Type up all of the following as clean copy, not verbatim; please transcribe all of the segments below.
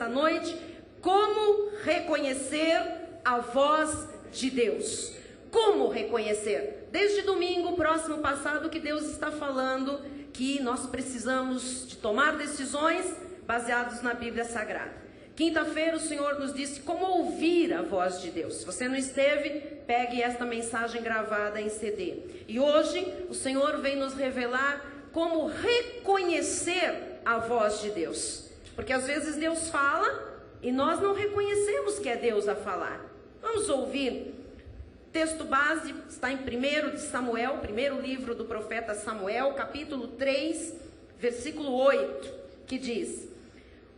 nesta noite: como reconhecer a voz de Deus. Como reconhecer? Desde domingo próximo passado que Deus está falando que nós precisamos de tomar decisões baseadas na Bíblia Sagrada. Quinta-feira o Senhor nos disse como ouvir a voz de Deus. Se você não esteve, pegue esta mensagem gravada em CD. E hoje o Senhor vem nos revelar como reconhecer a voz de Deus. Porque às vezes Deus fala e nós não reconhecemos que é Deus a falar. Vamos ouvir. Texto base está em 1 de Samuel, primeiro livro do profeta Samuel, capítulo 3, versículo 8, que diz: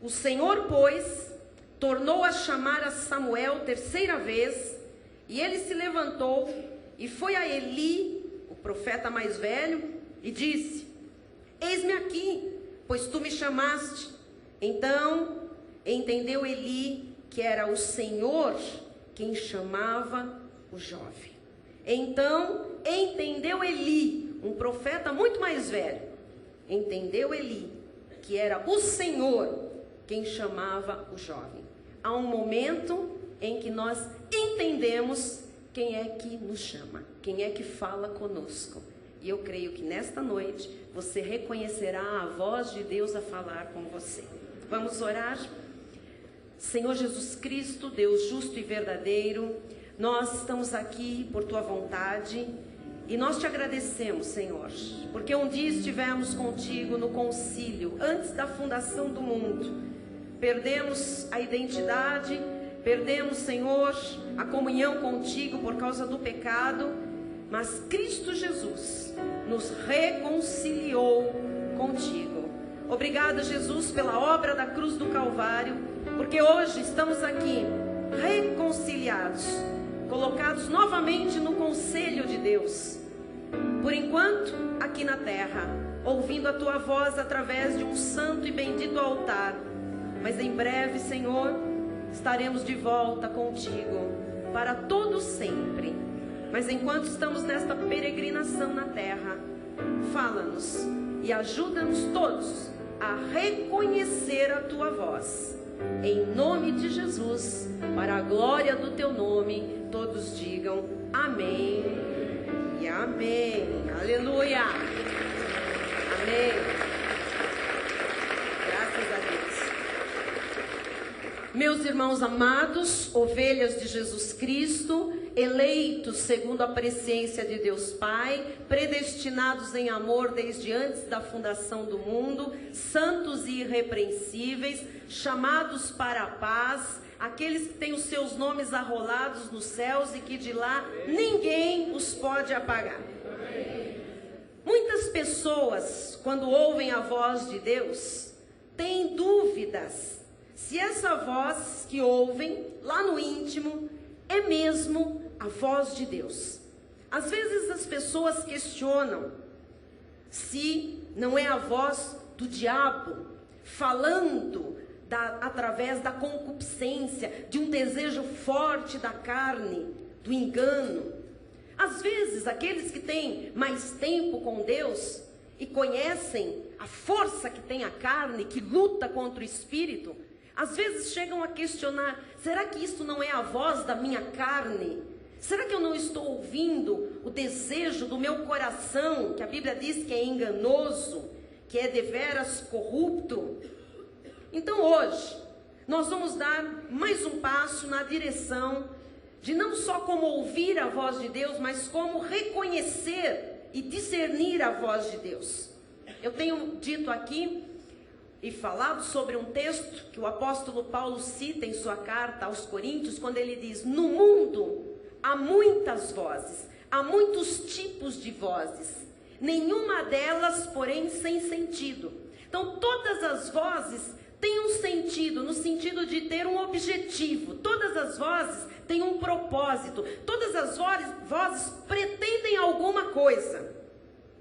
o Senhor, pois, tornou a chamar a Samuel terceira vez, e ele se levantou e foi a Eli, o profeta mais velho, e disse: eis-me aqui, pois tu me chamaste. Então entendeu Eli que era o Senhor quem chamava o jovem. Então entendeu Eli, um profeta muito mais velho, entendeu Eli que era o Senhor quem chamava o jovem. Há um momento em que nós entendemos quem é que nos chama, quem é que fala conosco. E eu creio que nesta noite você reconhecerá a voz de Deus a falar com você. Vamos orar? Senhor Jesus Cristo, Deus justo e verdadeiro, nós estamos aqui por Tua vontade e nós Te agradecemos, Senhor, porque um dia estivemos contigo no concílio, antes da fundação do mundo. Perdemos a identidade, perdemos, Senhor, a comunhão contigo por causa do pecado, mas Cristo Jesus nos reconciliou contigo. Obrigado, Jesus, pela obra da cruz do Calvário, porque hoje estamos aqui reconciliados, colocados novamente no conselho de Deus. Por enquanto, aqui na terra, ouvindo a Tua voz através de um santo e bendito altar. Mas em breve, Senhor, estaremos de volta contigo para todo sempre. Mas enquanto estamos nesta peregrinação na terra, fala-nos e ajuda-nos todos a reconhecer a Tua voz. Em nome de Jesus, para a glória do Teu nome, todos digam amém e amém. Aleluia. Amém. Graças a Deus. Meus irmãos amados, ovelhas de Jesus Cristo, eleitos segundo a presciência de Deus Pai, predestinados em amor desde antes da fundação do mundo, santos e irrepreensíveis, chamados para a paz, aqueles que têm os seus nomes arrolados nos céus e que de lá ninguém os pode apagar. Muitas pessoas, quando ouvem a voz de Deus, têm dúvidas se essa voz que ouvem lá no íntimo é mesmo a voz de Deus. Às vezes as pessoas questionam se não é a voz do diabo falando através da concupiscência, de um desejo forte da carne, do engano. Às vezes aqueles que têm mais tempo com Deus e conhecem a força que tem a carne, que luta contra o espírito, às vezes chegam a questionar: será que isso não é a voz da minha carne? Será que eu não estou ouvindo o desejo do meu coração, que a Bíblia diz que é enganoso, que é deveras corrupto? Então hoje, nós vamos dar mais um passo na direção de não só como ouvir a voz de Deus, mas como reconhecer e discernir a voz de Deus. Eu tenho dito aqui e falado sobre um texto que o apóstolo Paulo cita em sua carta aos Coríntios, quando ele diz: no mundo há muitas vozes, há muitos tipos de vozes, nenhuma delas, porém, sem sentido. Então, todas as vozes têm um sentido, no sentido de ter um objetivo. Todas as vozes têm um propósito. Todas as vozes pretendem alguma coisa.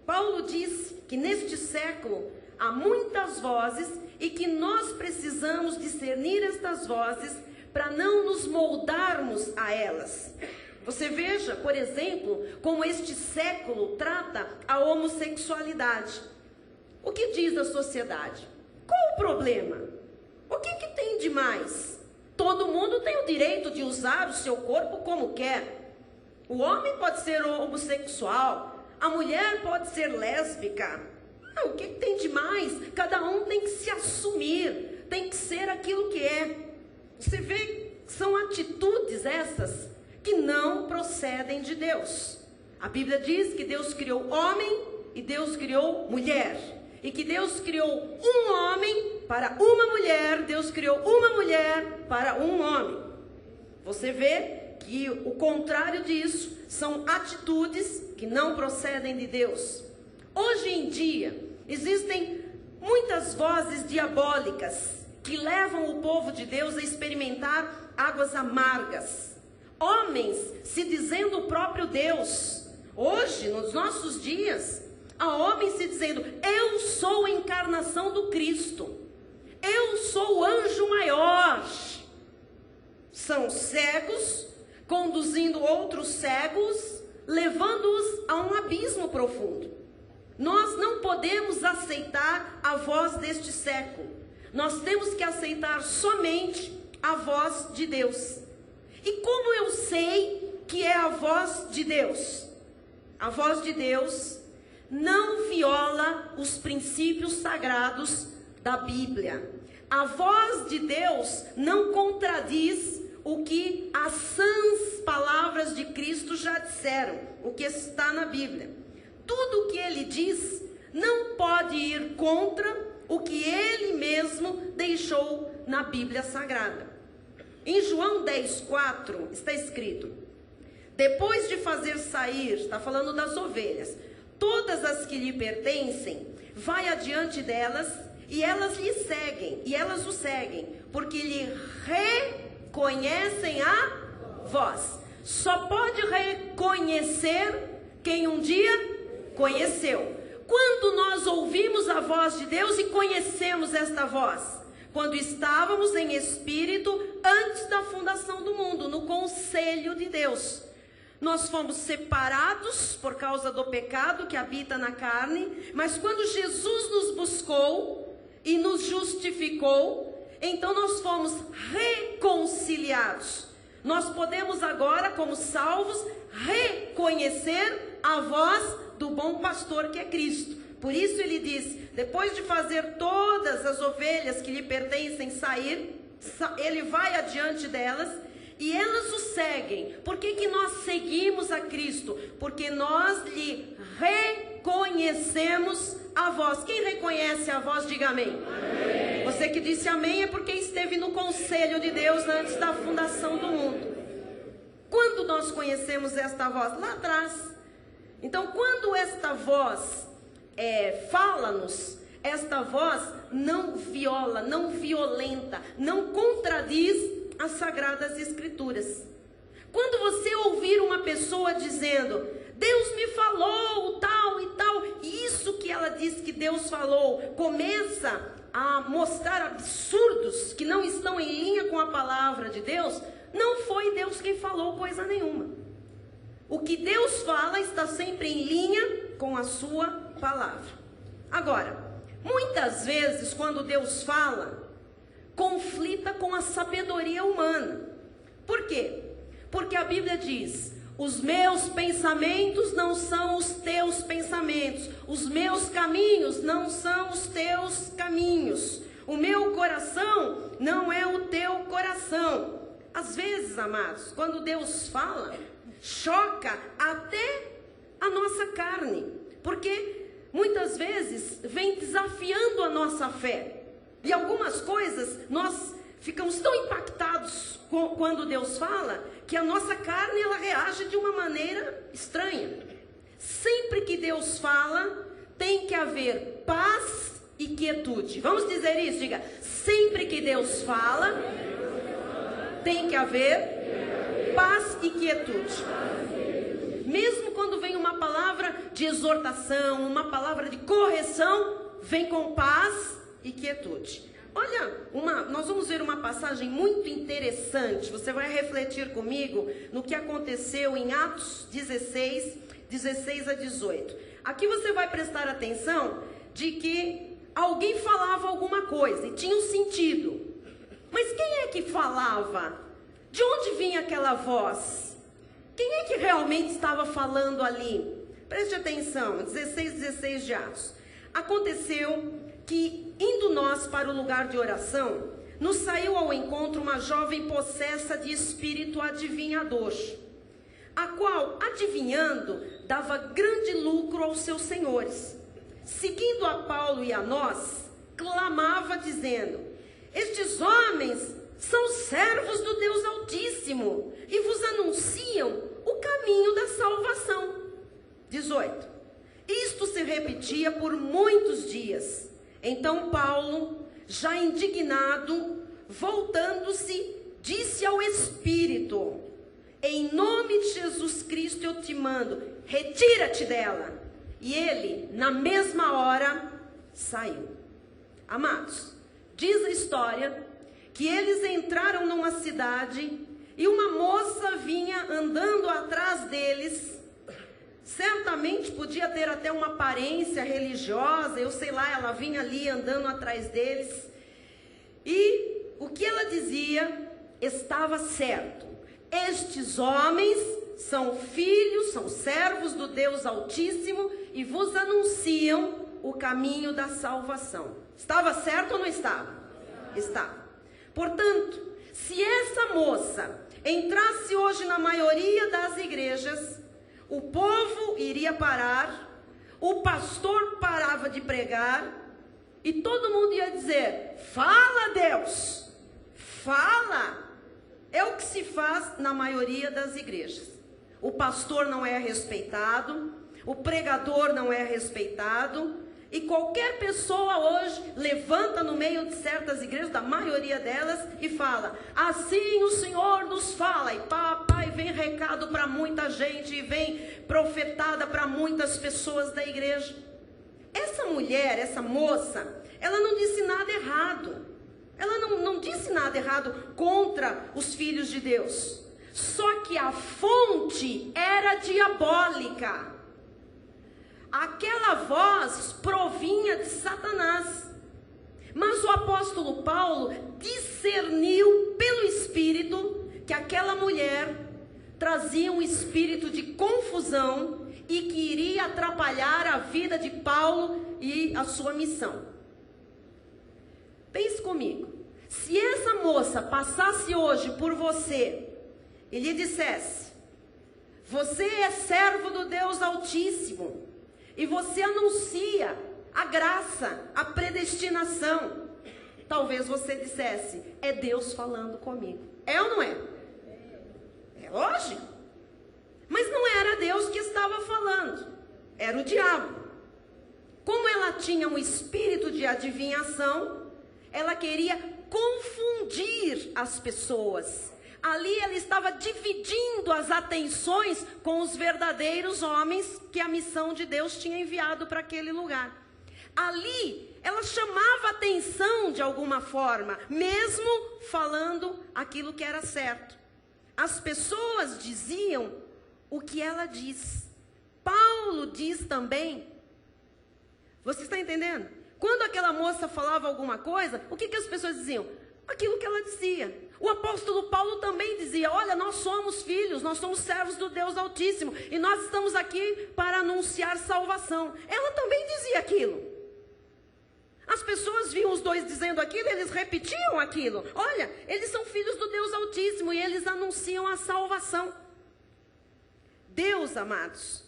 Paulo diz que neste século há muitas vozes e que nós precisamos discernir estas vozes para não nos moldarmos a elas. Você veja, por exemplo, como este século trata a homossexualidade. O que diz a sociedade? Qual o problema? O que tem de mais? Todo mundo tem o direito de usar o seu corpo como quer. O homem pode ser homossexual, a mulher pode ser lésbica. O que tem de mais? Cada um tem que se assumir, tem que ser aquilo que é. Você vê, são atitudes essas que não procedem de Deus. A Bíblia diz que Deus criou homem e Deus criou mulher. E que Deus criou um homem para uma mulher, Deus criou uma mulher para um homem. Você vê que o contrário disso são atitudes que não procedem de Deus. Hoje em dia, existem muitas vozes diabólicas que levam o povo de Deus a experimentar águas amargas. Homens se dizendo o próprio Deus. Hoje, nos nossos dias, há homens se dizendo: eu sou a encarnação do Cristo. Eu sou o anjo maior. São cegos conduzindo outros cegos, levando-os a um abismo profundo. Nós não podemos aceitar a voz deste século. Nós temos que aceitar somente a voz de Deus. E como eu sei que é a voz de Deus? A voz de Deus não viola os princípios sagrados da Bíblia. A voz de Deus não contradiz o que as sãs palavras de Cristo já disseram, o que está na Bíblia. Tudo o que ele diz não pode ir contra o que ele mesmo deixou na Bíblia Sagrada. Em João 10:4 está escrito: depois de fazer sair, está falando das ovelhas, todas as que lhe pertencem, vai adiante delas, e elas lhe seguem, e elas o seguem, porque lhe reconhecem a voz. Só pode reconhecer quem um dia conheceu. Quando nós ouvimos a voz de Deus e conhecemos esta voz? Quando estávamos em espírito antes da fundação do mundo, no conselho de Deus. Nós fomos separados por causa do pecado que habita na carne, mas quando Jesus nos buscou e nos justificou, então nós fomos reconciliados. Nós podemos agora, como salvos, reconhecer a voz do bom pastor que é Cristo. Por isso ele diz: depois de fazer todas as ovelhas que lhe pertencem sair, ele vai adiante delas e elas o seguem. Por que que nós seguimos a Cristo? Porque nós lhe reconhecemos a voz. Quem reconhece a voz, diga amém. Amém. Você que disse amém é porque esteve no conselho de Deus antes da fundação do mundo. Quando nós conhecemos esta voz? Lá atrás. Então, quando esta voz fala-nos, esta voz não viola, não violenta, não contradiz as Sagradas Escrituras. Quando você ouvir uma pessoa dizendo: Deus me falou tal e tal, e isso que ela diz que Deus falou começa a mostrar absurdos que não estão em linha com a palavra de Deus, não foi Deus quem falou coisa nenhuma. O que Deus fala está sempre em linha com a sua palavra. Agora, muitas vezes quando Deus fala, conflita com a sabedoria humana. Por quê? Porque a Bíblia diz: os meus pensamentos não são os teus pensamentos, os meus caminhos não são os teus caminhos, o meu coração não é o teu coração. Às vezes, amados, quando Deus fala, choca até a nossa carne, porque muitas vezes vem desafiando a nossa fé. E algumas coisas nós ficamos tão impactados quando Deus fala, que a nossa carne ela reage de uma maneira estranha. Sempre que Deus fala, tem que haver paz e quietude. Vamos dizer isso? Diga: sempre que Deus fala, tem que haver paz e quietude. Mesmo quando vem uma palavra de exortação, uma palavra de correção, vem com paz e quietude. Olha, nós vamos ver uma passagem muito interessante. Você vai refletir comigo no que aconteceu em Atos 16, 16 a 18. Aqui você vai prestar atenção de que alguém falava alguma coisa e tinha um sentido. Mas quem é que falava? De onde vinha aquela voz? Quem é que realmente estava falando ali? Preste atenção, 16 de Atos. Aconteceu que, indo nós para o lugar de oração, nos saiu ao encontro uma jovem possessa de espírito adivinhador, a qual, adivinhando, dava grande lucro aos seus senhores. Seguindo a Paulo e a nós, clamava dizendo: estes homens são servos do Deus Altíssimo e vos anunciam o caminho da salvação. 18. Isto se repetia por muitos dias. Então Paulo, já indignado, voltando-se, disse ao Espírito: em nome de Jesus Cristo eu te mando, retira-te dela. E ele, na mesma hora, saiu. Amados, diz a história que eles entraram numa cidade e uma moça vinha andando atrás deles. Certamente podia ter até uma aparência religiosa, eu sei lá, ela vinha ali andando atrás deles. E o que ela dizia estava certo. Estes homens são filhos, são servos do Deus Altíssimo e vos anunciam o caminho da salvação. Estava certo ou não estava? Estava. Portanto, se essa moça entrasse hoje na maioria das igrejas, o povo iria parar, o pastor parava de pregar e todo mundo ia dizer: fala, Deus, fala. É o que se faz na maioria das igrejas. O pastor não é respeitado, o pregador não é respeitado, e qualquer pessoa hoje levanta no meio de certas igrejas, da maioria delas, e fala: assim o Senhor nos fala, e papai, vem recado para muita gente, e vem profetada para muitas pessoas da igreja. Essa mulher, essa moça, ela não disse nada errado. Ela não disse nada errado contra os filhos de Deus. Só que a fonte era diabólica. Aquela voz provinha de Satanás. Mas o apóstolo Paulo discerniu pelo Espírito que aquela mulher trazia um espírito de confusão e que iria atrapalhar a vida de Paulo e a sua missão. Pense comigo, se essa moça passasse hoje por você e lhe dissesse: você é servo do Deus Altíssimo e você anuncia a graça, a predestinação, talvez você dissesse: é Deus falando comigo. É ou não é? É lógico. Mas não era Deus que estava falando, era o diabo. Como ela tinha um espírito de adivinhação, ela queria confundir as pessoas. Ali ela estava dividindo as atenções com os verdadeiros homens que a missão de Deus tinha enviado para aquele lugar. Ali ela chamava atenção de alguma forma, mesmo falando aquilo que era certo. As pessoas diziam o que ela diz. Paulo diz também. Você está entendendo? Quando aquela moça falava alguma coisa, o que as pessoas diziam? Aquilo que ela dizia. O apóstolo Paulo também dizia: olha, nós somos filhos, nós somos servos do Deus Altíssimo e nós estamos aqui para anunciar salvação. Ela também dizia aquilo. As pessoas viam os dois dizendo aquilo, eles repetiam aquilo. Olha, eles são filhos do Deus Altíssimo e eles anunciam a salvação. Deus, amados,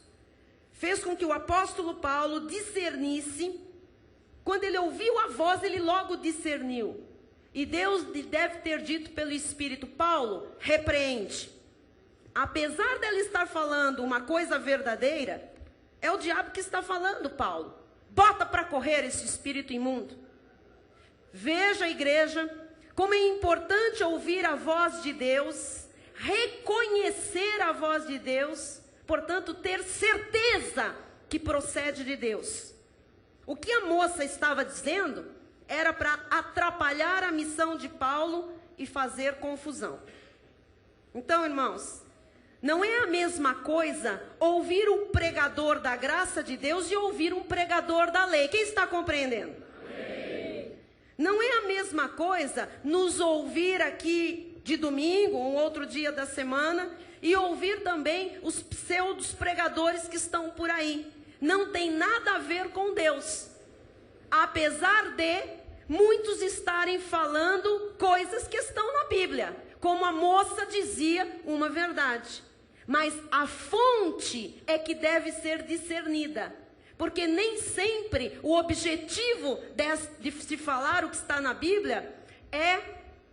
fez com que o apóstolo Paulo discernisse. Quando ele ouviu a voz, ele logo discerniu. E Deus deve ter dito pelo Espírito: Paulo, repreende. Apesar dela estar falando uma coisa verdadeira, é o diabo que está falando, Paulo. Bota para correr esse espírito imundo. Veja, igreja, como é importante ouvir a voz de Deus, reconhecer a voz de Deus, portanto, ter certeza que procede de Deus. O que a moça estava dizendo era para atrapalhar a missão de Paulo e fazer confusão. Então, irmãos, não é a mesma coisa ouvir um pregador da graça de Deus e ouvir um pregador da lei. Quem está compreendendo? Amém. Não é a mesma coisa nos ouvir aqui de domingo, um outro dia da semana, e ouvir também os pseudos pregadores que estão por aí. Não tem nada a ver com Deus. Apesar de muitos estarem falando coisas que estão na Bíblia, como a moça dizia, uma verdade. Mas a fonte é que deve ser discernida. Porque nem sempre o objetivo de se falar o que está na Bíblia é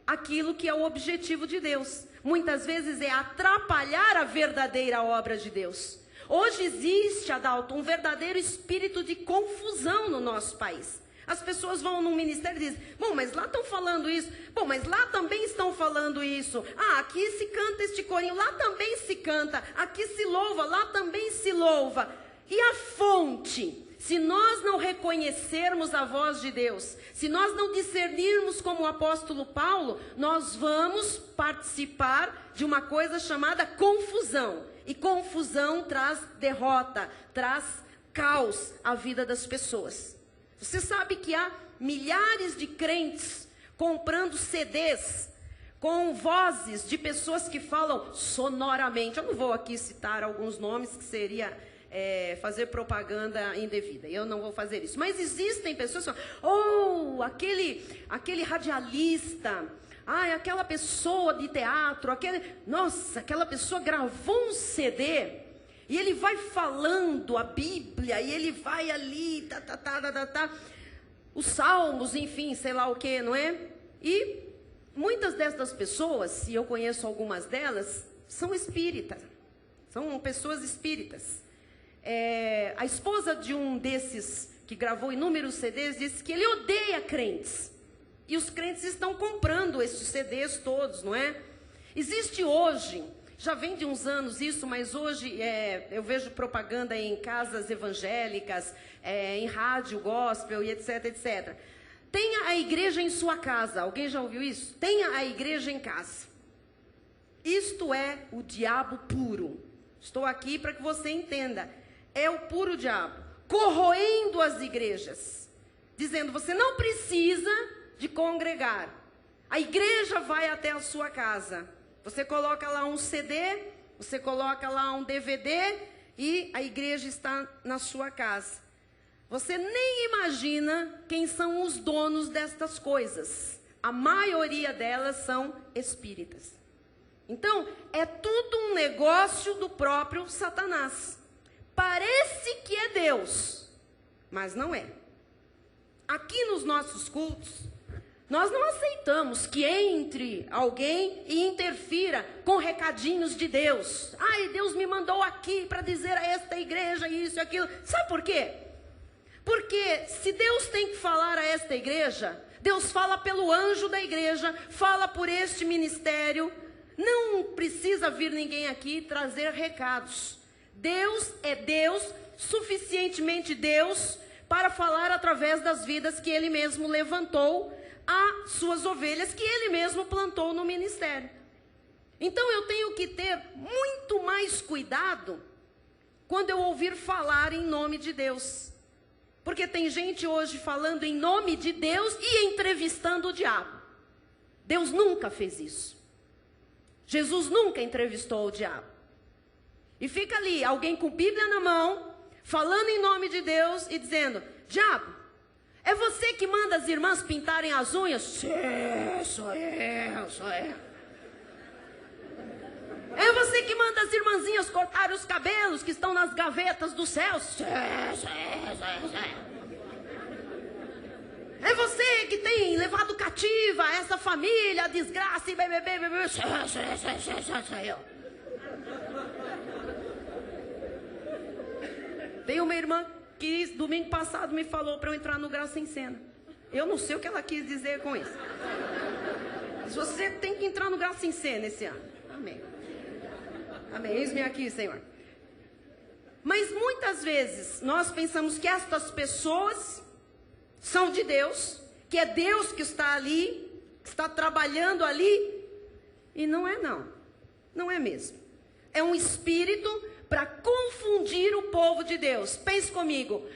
aquilo que é o objetivo de Deus. Muitas vezes é atrapalhar a verdadeira obra de Deus. Hoje existe, Adalto, um verdadeiro espírito de confusão no nosso país. As pessoas vão num ministério e dizem, bom, mas lá estão falando isso, bom, mas lá também estão falando isso, aqui se canta este corinho, lá também se canta, aqui se louva, lá também se louva. E a fonte? Se nós não reconhecermos a voz de Deus, se nós não discernirmos como o apóstolo Paulo, nós vamos participar de uma coisa chamada confusão. E confusão traz derrota, traz caos à vida das pessoas. Você sabe que há milhares de crentes comprando CDs com vozes de pessoas que falam sonoramente. Eu não vou aqui citar alguns nomes que seria fazer propaganda indevida. Eu não vou fazer isso. Mas existem pessoas que falam, aquele radialista, aquela pessoa de teatro, aquela pessoa gravou um CD e ele vai falando a Bíblia e ele vai ali, os salmos, enfim, sei lá o que, não é? E muitas dessas pessoas, e eu conheço algumas delas, são espíritas, são pessoas espíritas. A esposa de um desses que gravou inúmeros CDs disse que ele odeia crentes. E os crentes estão comprando esses CDs todos, não é? Existe hoje, já vem de uns anos isso, mas hoje eu vejo propaganda em casas evangélicas, em rádio gospel e etc, etc. Tenha a igreja em sua casa. Alguém já ouviu isso? Tenha a igreja em casa. Isto é o diabo puro. Estou aqui para que você entenda. É o puro diabo, corroendo as igrejas, dizendo, você não precisa de congregar. A igreja vai até a sua casa. Você coloca lá um CD, você coloca lá um DVD e a igreja está na sua casa. Você nem imagina quem são os donos destas coisas. A maioria delas são espíritas. Então, é tudo um negócio do próprio Satanás. Parece que é Deus, mas não é. Aqui nos nossos cultos, nós não aceitamos que entre alguém e interfira com recadinhos de Deus. Deus me mandou aqui para dizer a esta igreja isso e aquilo. Sabe por quê? Porque se Deus tem que falar a esta igreja, Deus fala pelo anjo da igreja, fala por este ministério. Não precisa vir ninguém aqui trazer recados. Deus é Deus, suficientemente Deus, para falar através das vidas que Ele mesmo levantou, a suas ovelhas que Ele mesmo plantou no ministério. Então eu tenho que ter muito mais cuidado quando eu ouvir falar em nome de Deus. Porque tem gente hoje falando em nome de Deus e entrevistando o diabo. Deus nunca fez isso. Jesus nunca entrevistou o diabo. E fica ali, alguém com Bíblia na mão, falando em nome de Deus e dizendo, diabo, é você que manda as irmãs pintarem as unhas? Sim, sou eu. É você que manda as irmãzinhas cortarem os cabelos que estão nas gavetas do céu? Sim. É você que tem levado cativa essa família, a desgraça e bebê. Sou eu. Tem uma irmã que domingo passado me falou para eu entrar no Graça em Cena. Eu não sei o que ela quis dizer com isso. Mas você tem que entrar no Graça em Cena esse ano. Amém. Amém. Eis-me aqui, Senhor. Mas muitas vezes nós pensamos que estas pessoas são de Deus, que é Deus que está ali, que está trabalhando ali. E não é não. Não é mesmo. É um espírito para confundir o povo de Deus. Pense comigo.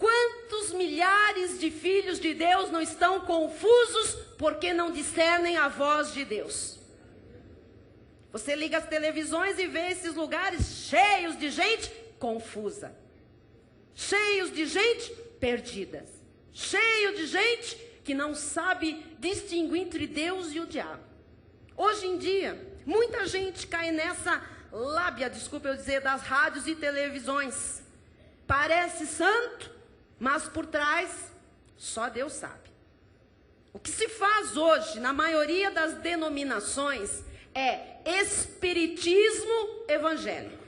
Quantos milhares de filhos de Deus não estão confusos porque não discernem a voz de Deus? Você liga as televisões e vê esses lugares cheios de gente confusa, cheios de gente perdidas, cheio de gente que não sabe distinguir entre Deus e o diabo. Hoje em dia, muita gente cai nessa lábia, desculpa eu dizer, das rádios e televisões. Parece santo, mas por trás, só Deus sabe. O que se faz hoje, na maioria das denominações, é espiritismo evangélico.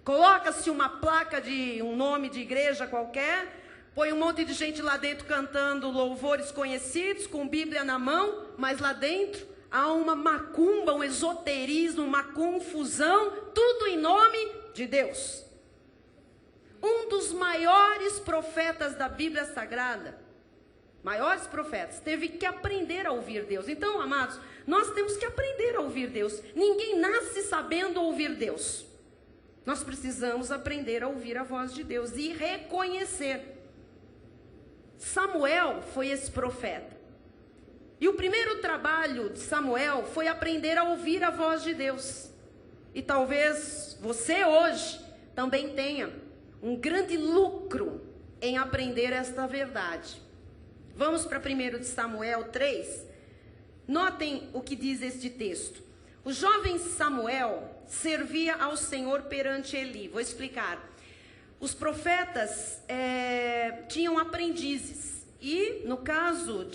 Coloca-se uma placa de um nome de igreja qualquer, põe um monte de gente lá dentro cantando louvores conhecidos, com Bíblia na mão, mas lá dentro há uma macumba, um esoterismo, uma confusão, tudo em nome de Deus. Um dos maiores profetas da Bíblia Sagrada, maiores profetas, teve que aprender a ouvir Deus. Então, amados, nós temos que aprender a ouvir Deus. Ninguém nasce sabendo ouvir Deus. Nós precisamos aprender a ouvir a voz de Deus e reconhecer. Samuel foi esse profeta. E o primeiro trabalho de Samuel foi aprender a ouvir a voz de Deus. E talvez você hoje também tenha um grande lucro em aprender esta verdade. Vamos para 1 de Samuel 3. Notem o que diz este texto. O jovem Samuel servia ao Senhor perante Eli. Vou explicar. Os profetas tinham aprendizes. E no caso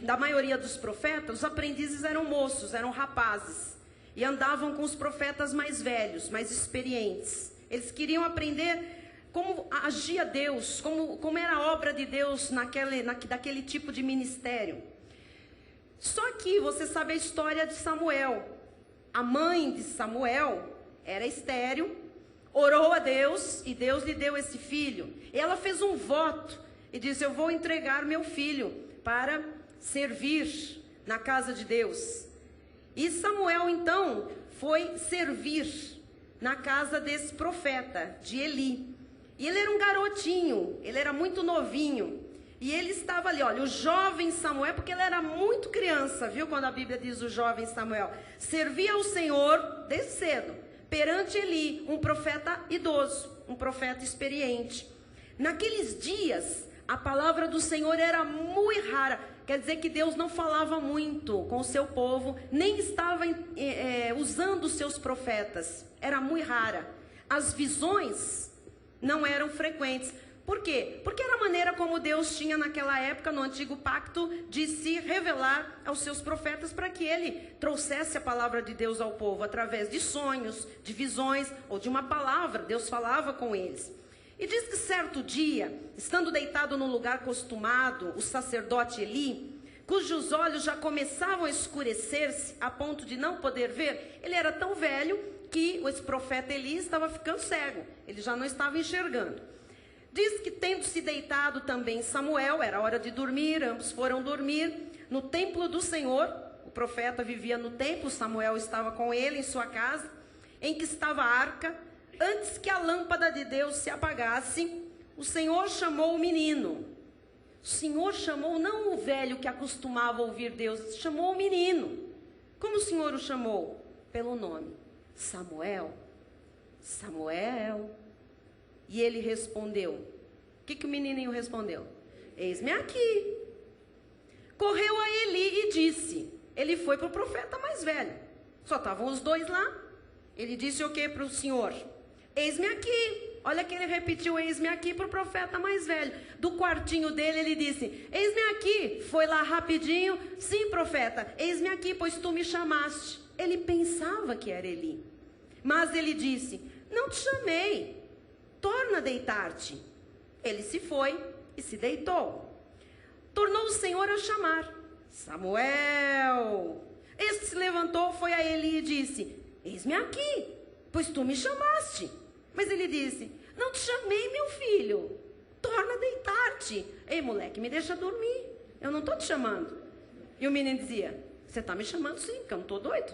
da maioria dos profetas, os aprendizes eram moços, eram rapazes. E andavam com os profetas mais velhos, mais experientes. Eles queriam aprender como agia Deus, como era a obra de Deus daquele tipo de ministério. Só que você sabe a história de Samuel. A mãe de Samuel era estéril, orou a Deus e Deus lhe deu esse filho. E ela fez um voto e disse: eu vou entregar meu filho para servir na casa de Deus. E Samuel então foi servir na casa desse profeta, de Eli. E ele era um garotinho, ele era muito novinho. E ele estava ali, olha, o jovem Samuel, porque ele era muito criança, viu? Quando a Bíblia diz o jovem Samuel. Servia ao Senhor desde cedo, perante Eli, um profeta idoso, um profeta experiente. Naqueles dias, a palavra do Senhor era muito rara. Quer dizer que Deus não falava muito com o seu povo, nem estava usando os seus profetas. Era muito rara. As visões não eram frequentes. Por quê? Porque era a maneira como Deus tinha naquela época, no Antigo Pacto, de se revelar aos seus profetas para que ele trouxesse a palavra de Deus ao povo, através de sonhos, de visões ou de uma palavra. Deus falava com eles. E diz que certo dia, estando deitado no lugar acostumado, o sacerdote Eli, cujos olhos já começavam a escurecer-se a ponto de não poder ver, ele era tão velho que esse profeta Eli estava ficando cego, ele já não estava enxergando. Diz que tendo se deitado também Samuel, era hora de dormir, ambos foram dormir no templo do Senhor. O profeta vivia no templo, Samuel estava com ele em sua casa, em que estava a arca. Antes que a lâmpada de Deus se apagasse, o Senhor chamou o menino. O Senhor chamou não o velho que acostumava ouvir Deus, chamou o menino. Como o Senhor o chamou? Pelo nome. Samuel, Samuel. E ele respondeu. O que o menininho respondeu? Eis-me aqui. Correu a Eli e disse. Ele foi para o profeta mais velho. Só estavam os dois lá. Ele disse o que para o Senhor? Eis-me aqui. Olha que ele repetiu, eis-me aqui, para o profeta mais velho. Do quartinho dele ele disse, eis-me aqui. Foi lá rapidinho, sim, profeta, eis-me aqui, pois tu me chamaste. Ele pensava que era Eli. Mas ele disse, não te chamei, torna a deitar-te. Ele se foi e se deitou. Tornou o Senhor a chamar, Samuel. Este se levantou, foi a Eli e disse, eis-me aqui, pois tu me chamaste. Mas ele disse, não te chamei, meu filho, torna a deitar-te. Ei, moleque, me deixa dormir, eu não estou te chamando. E o menino dizia, você está me chamando sim, porque eu não estou doido.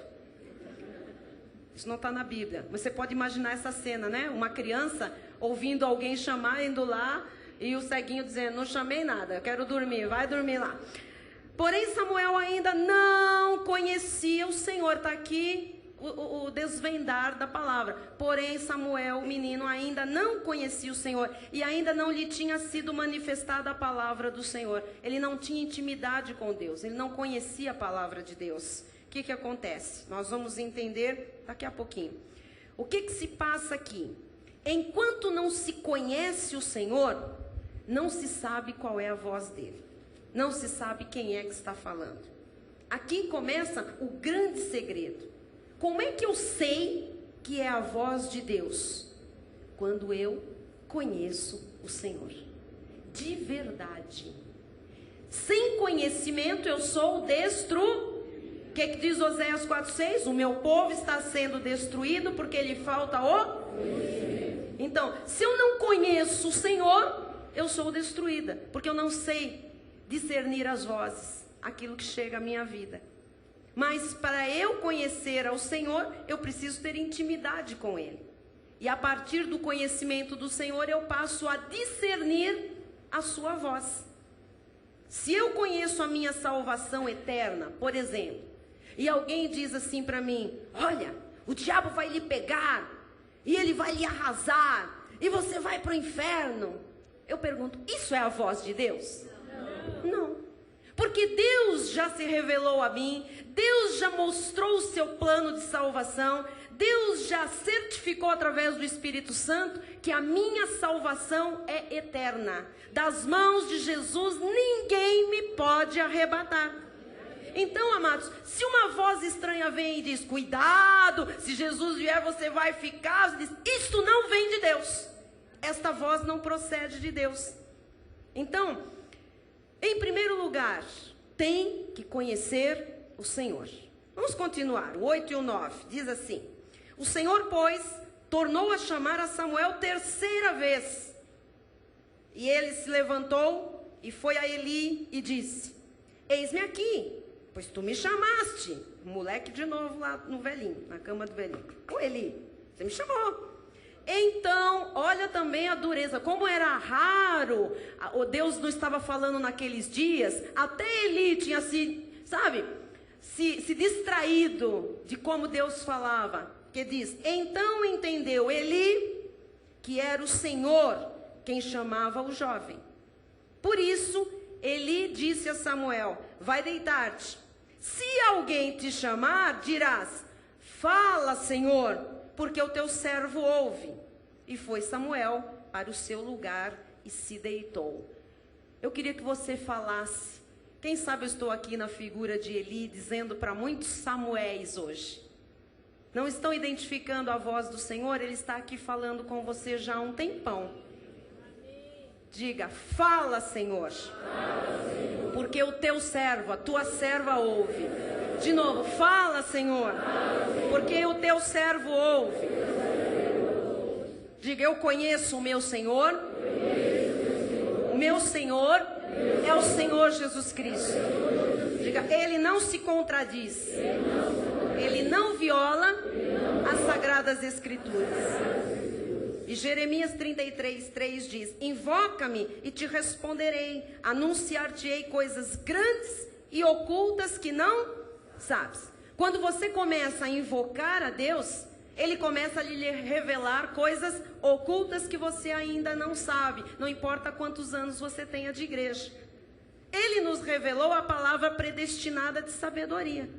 Isso não está na Bíblia. Você pode imaginar essa cena, né? Uma criança ouvindo alguém chamar, indo lá, e o ceguinho dizendo, não chamei nada, eu quero dormir, vai dormir lá. Porém, Samuel ainda não conhecia o Senhor. Está aqui o desvendar da palavra. Porém, Samuel, o menino, ainda não conhecia o Senhor. E ainda não lhe tinha sido manifestada a palavra do Senhor. Ele não tinha intimidade com Deus. Ele não conhecia a palavra de Deus. O que acontece? Nós vamos entender daqui a pouquinho. O que se passa aqui? Enquanto não se conhece o Senhor, não se sabe qual é a voz dele. Não se sabe quem é que está falando. Aqui começa o grande segredo. Como é que eu sei que é a voz de Deus? Quando eu conheço o Senhor. De verdade. Sem conhecimento eu sou destruído. O que diz Oséias 4,6? O meu povo está sendo destruído porque lhe falta o... Então, se eu não conheço o Senhor, eu sou destruída. Porque eu não sei discernir as vozes, aquilo que chega à minha vida. Mas para eu conhecer ao Senhor, eu preciso ter intimidade com Ele. E a partir do conhecimento do Senhor, eu passo a discernir a sua voz. Se eu conheço a minha salvação eterna, por exemplo, e alguém diz assim para mim, olha, o diabo vai lhe pegar, e ele vai lhe arrasar, e você vai para o inferno. Eu pergunto, isso é a voz de Deus? Não, porque Deus já se revelou a mim, Deus já mostrou o seu plano de salvação, Deus já certificou através do Espírito Santo que a minha salvação é eterna. Das mãos de Jesus ninguém me pode arrebatar. Então, amados, se uma voz estranha vem e diz, cuidado, se Jesus vier você vai ficar, você diz, isto não vem de Deus. Esta voz não procede de Deus. Então, em primeiro lugar, tem que conhecer o Senhor. Vamos continuar, o 8 e o 9, diz assim, o Senhor, pois, tornou a chamar a Samuel terceira vez. E ele se levantou e foi a Eli e disse, eis-me aqui, pois tu me chamaste. O moleque de novo lá no velhinho, na cama do velhinho. Ô Eli, você me chamou. Então, olha também a dureza, como era raro, o Deus não estava falando naqueles dias, até Eli tinha se distraído de como Deus falava, que diz, então entendeu Eli que era o Senhor quem chamava o jovem. Por isso, Eli disse a Samuel, vai deitar-te, se alguém te chamar, dirás, fala Senhor, porque o teu servo ouve. E foi Samuel para o seu lugar e se deitou. Eu queria que você falasse, quem sabe eu estou aqui na figura de Eli, dizendo para muitos Samuéis hoje, não estão identificando a voz do Senhor, Ele está aqui falando com você já há um tempão. Diga, fala Senhor, porque o teu servo, a tua serva ouve. De novo, fala Senhor, porque o teu servo ouve. Diga, eu conheço o meu Senhor. O meu Senhor é o Senhor Jesus Cristo. Diga, Ele não se contradiz. Ele não viola as Sagradas Escrituras. E Jeremias 33:3 diz, invoca-me e te responderei, anunciar-te-ei coisas grandes e ocultas que não sabes. Quando você começa a invocar a Deus, Ele começa a lhe revelar coisas ocultas que você ainda não sabe, não importa quantos anos você tenha de igreja. Ele nos revelou a palavra predestinada de sabedoria.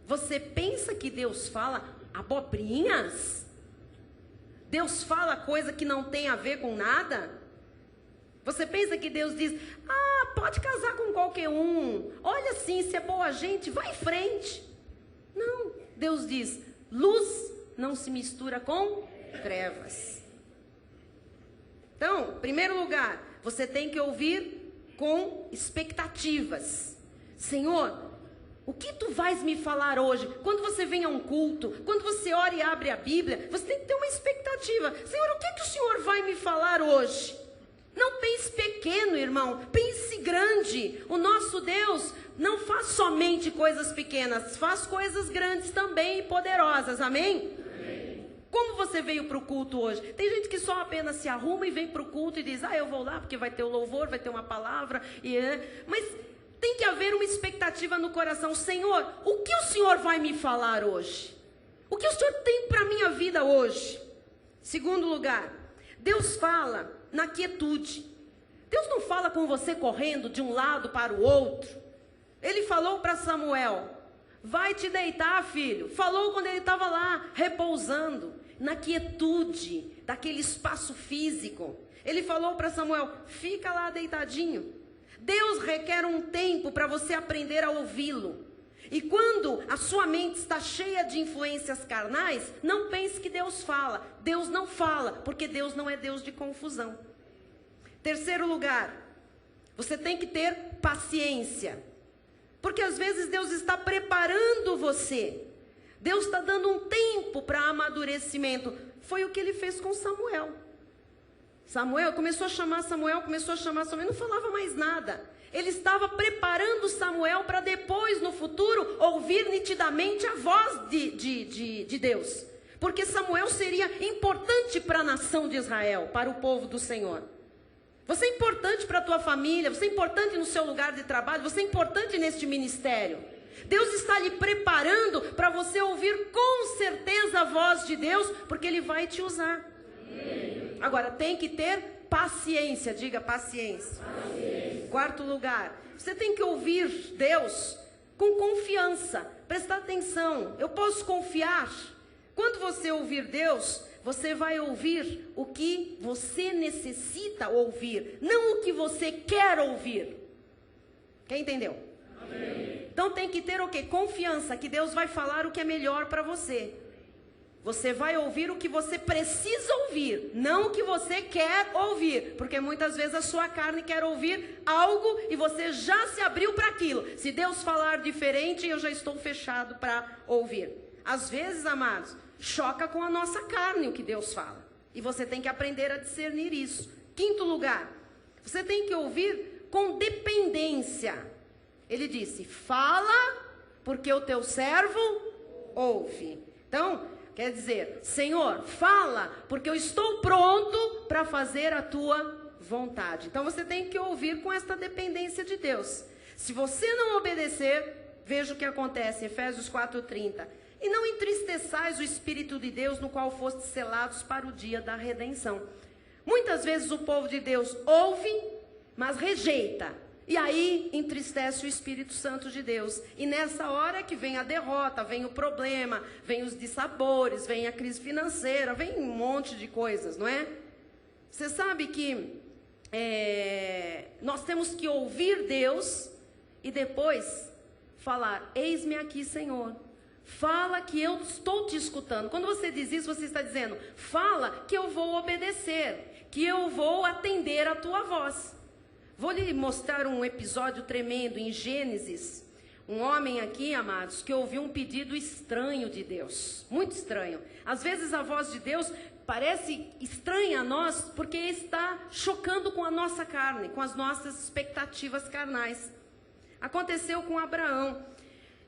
Você pensa que Deus fala abobrinhas? Deus fala coisa que não tem a ver com nada? Você pensa que Deus diz, pode casar com qualquer um, olha assim, se é boa gente, vai em frente. Não, Deus diz, luz não se mistura com trevas. Então, em primeiro lugar, você tem que ouvir com expectativas. Senhor, o que tu vais me falar hoje? Quando você vem a um culto, quando você ora e abre a Bíblia, você tem que ter uma expectativa. Senhor, o que o Senhor vai me falar hoje? Não pense pequeno, irmão, pense grande. O nosso Deus não faz somente coisas pequenas, faz coisas grandes também e poderosas, amém? Como você veio para o culto hoje? Tem gente que só apenas se arruma e vem para o culto e diz, eu vou lá porque vai ter o louvor, vai ter uma palavra. Mas tem que haver uma expectativa no coração. Senhor, o que o Senhor vai me falar hoje? O que o Senhor tem para a minha vida hoje? Segundo lugar, Deus fala na quietude. Deus não fala com você correndo de um lado para o outro. Ele falou para Samuel, vai te deitar, filho. Falou quando ele estava lá, repousando, na quietude daquele espaço físico. Ele falou para Samuel, fica lá deitadinho. Deus requer um tempo para você aprender a ouvi-lo. E quando a sua mente está cheia de influências carnais, não pense que Deus fala. Deus não fala, porque Deus não é Deus de confusão. Terceiro lugar, você tem que ter paciência. Porque às vezes Deus está preparando você. Deus está dando um tempo para amadurecimento. Foi o que ele fez com Samuel. Samuel começou a chamar Samuel, não falava mais nada. Ele estava preparando Samuel para depois, no futuro, ouvir nitidamente a voz de Deus. Porque Samuel seria importante para a nação de Israel, para o povo do Senhor. Você é importante para a tua família, você é importante no seu lugar de trabalho, você é importante neste ministério. Deus está lhe preparando para você ouvir com certeza a voz de Deus, porque Ele vai te usar. Agora, tem que ter paciência, diga paciência. Quarto lugar, você tem que ouvir Deus com confiança, prestar atenção. Eu posso confiar. Quando você ouvir Deus, você vai ouvir o que você necessita ouvir, não o que você quer ouvir. Quem entendeu? Amém. Então tem que ter o quê? Confiança que Deus vai falar o que é melhor para você. Você vai ouvir o que você precisa ouvir, não o que você quer ouvir. Porque muitas vezes a sua carne quer ouvir algo e você já se abriu para aquilo. Se Deus falar diferente, eu já estou fechado para ouvir. Às vezes, amados, choca com a nossa carne o que Deus fala. E você tem que aprender a discernir isso. Quinto lugar, você tem que ouvir com dependência. Ele disse, fala porque o teu servo ouve. Então, quer dizer, Senhor, fala, porque eu estou pronto para fazer a tua vontade. Então você tem que ouvir com esta dependência de Deus. Se você não obedecer, veja o que acontece, Efésios 4:30. E não entristeçais o Espírito de Deus, no qual fostes selados para o dia da redenção. Muitas vezes o povo de Deus ouve, mas rejeita. E aí entristece o Espírito Santo de Deus. E nessa hora que vem a derrota, vem o problema, vem os dissabores, vem a crise financeira, vem um monte de coisas, não é? Você sabe que nós temos que ouvir Deus e depois falar, eis-me aqui, Senhor. Fala que eu estou te escutando. Quando você diz isso, você está dizendo, fala que eu vou obedecer, que eu vou atender a tua voz. Vou lhe mostrar um episódio tremendo em Gênesis. Um homem aqui, amados, que ouviu um pedido estranho de Deus. Muito estranho. Às vezes a voz de Deus parece estranha a nós, porque está chocando com a nossa carne, com as nossas expectativas carnais. Aconteceu com Abraão.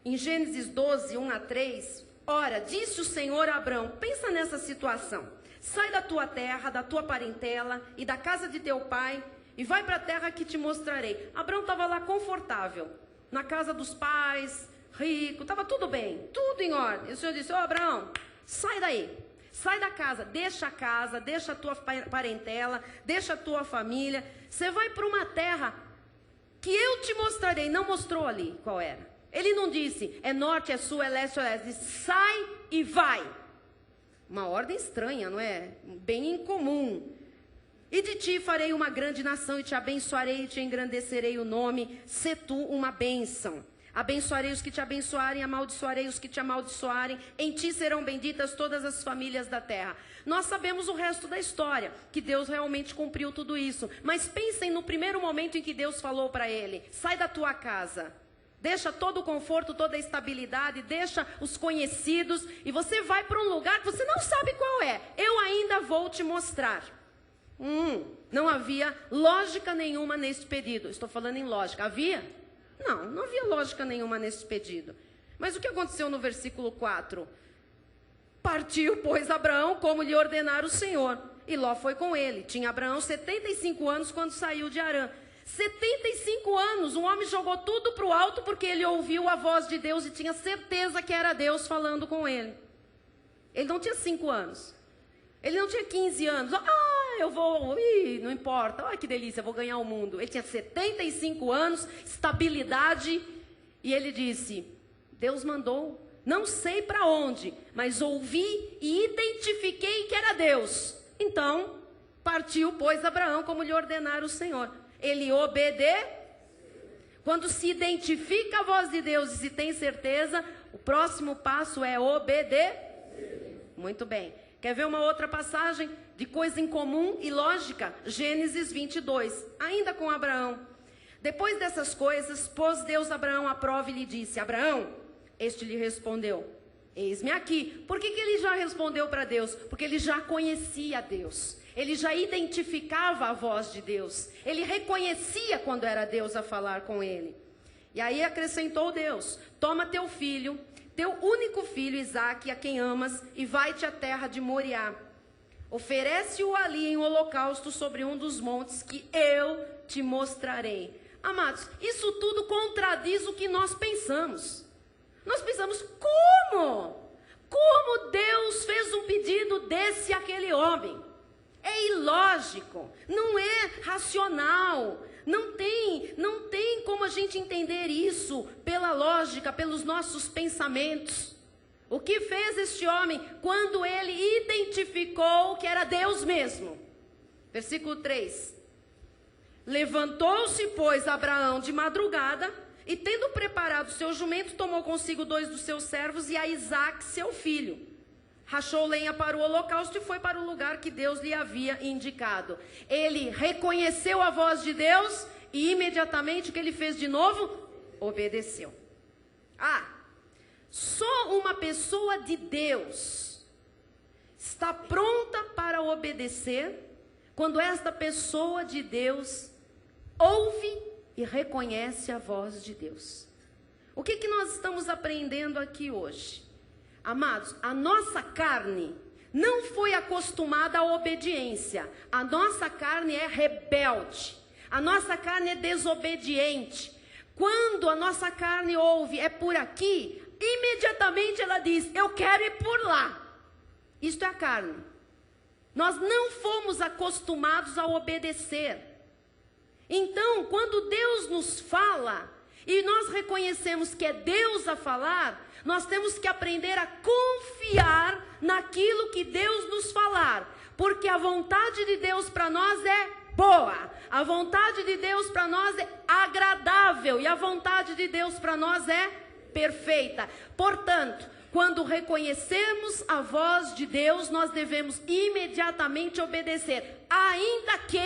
Em Gênesis 12, 1-3, ora, disse o Senhor a Abraão, pensa nessa situação. Sai da tua terra, da tua parentela e da casa de teu pai, e vai para a terra que te mostrarei. Abraão estava lá confortável, na casa dos pais, rico, estava tudo bem, tudo em ordem. E o Senhor disse, Abraão, sai daí, sai da casa, deixa a tua parentela, deixa a tua família. Você vai para uma terra que eu te mostrarei. Não mostrou ali qual era. Ele não disse, é norte, é sul, é leste, é oeste. Ele disse, sai e vai. Uma ordem estranha, não é? Bem incomum. E de ti farei uma grande nação, e te abençoarei, e te engrandecerei o nome, se tu uma bênção. Abençoarei os que te abençoarem, amaldiçoarei os que te amaldiçoarem, em ti serão benditas todas as famílias da terra. Nós sabemos o resto da história, que Deus realmente cumpriu tudo isso. Mas pensem no primeiro momento em que Deus falou para ele, sai da tua casa, deixa todo o conforto, toda a estabilidade, deixa os conhecidos, e você vai para um lugar que você não sabe qual é. Eu ainda vou te mostrar. Não havia lógica nenhuma nesse pedido. Estou falando em lógica. Havia? Não havia lógica nenhuma nesse pedido. Mas o que aconteceu no versículo 4? Partiu, pois, Abraão, como lhe ordenara o Senhor. E Ló foi com ele. Tinha Abraão 75 anos quando saiu de Harã. 75 anos, um homem jogou tudo para o alto porque ele ouviu a voz de Deus e tinha certeza que era Deus falando com ele. Ele não tinha 5 anos. Ele não tinha 15 anos. Não importa. Olha que delícia, eu vou ganhar o mundo. Ele tinha 75 anos, estabilidade. E ele disse, Deus mandou, não sei para onde, mas ouvi e identifiquei que era Deus. Então, partiu, pois, Abraão, como lhe ordenara o Senhor. Ele obedeceu. Quando se identifica a voz de Deus e se tem certeza, o próximo passo é obedecer. Muito bem. Quer ver uma outra passagem de coisa incomum e lógica? Gênesis 22, ainda com Abraão. Depois dessas coisas, pôs Deus Abraão à prova e lhe disse, Abraão, este lhe respondeu, eis-me aqui. Por que ele já respondeu para Deus? Porque ele já conhecia Deus. Ele já identificava a voz de Deus. Ele reconhecia quando era Deus a falar com ele. E aí acrescentou Deus, toma teu filho, teu único filho Isaque, a quem amas, e vai-te à terra de Moriá. Oferece-o ali em holocausto sobre um dos montes que eu te mostrarei. Amados, isso tudo contradiz o que nós pensamos. Nós pensamos, como? Como Deus fez um pedido desse àquele homem? É ilógico, não é racional, não tem como a gente entender isso pela lógica, pelos nossos pensamentos. O que fez este homem quando ele identificou que era Deus mesmo? Versículo 3. Levantou-se, pois, Abraão de madrugada, e tendo preparado seu jumento, tomou consigo 2 dos seus servos e a Isaque, seu filho. Rachou lenha para o holocausto e foi para o lugar que Deus lhe havia indicado. Ele reconheceu a voz de Deus e imediatamente o que ele fez de novo? Obedeceu. Só uma pessoa de Deus está pronta para obedecer quando esta pessoa de Deus ouve e reconhece a voz de Deus. O que nós estamos aprendendo aqui hoje? Amados, a nossa carne não foi acostumada à obediência. A nossa carne é rebelde. A nossa carne é desobediente. Quando a nossa carne ouve, é por aqui, imediatamente ela diz, eu quero ir por lá. Isto é a carne. Nós não fomos acostumados a obedecer. Então, quando Deus nos fala, e nós reconhecemos que é Deus a falar, nós temos que aprender a confiar naquilo que Deus nos falar, porque a vontade de Deus para nós é boa, a vontade de Deus para nós é agradável e a vontade de Deus para nós é perfeita. Portanto, quando reconhecemos a voz de Deus, nós devemos imediatamente obedecer, ainda que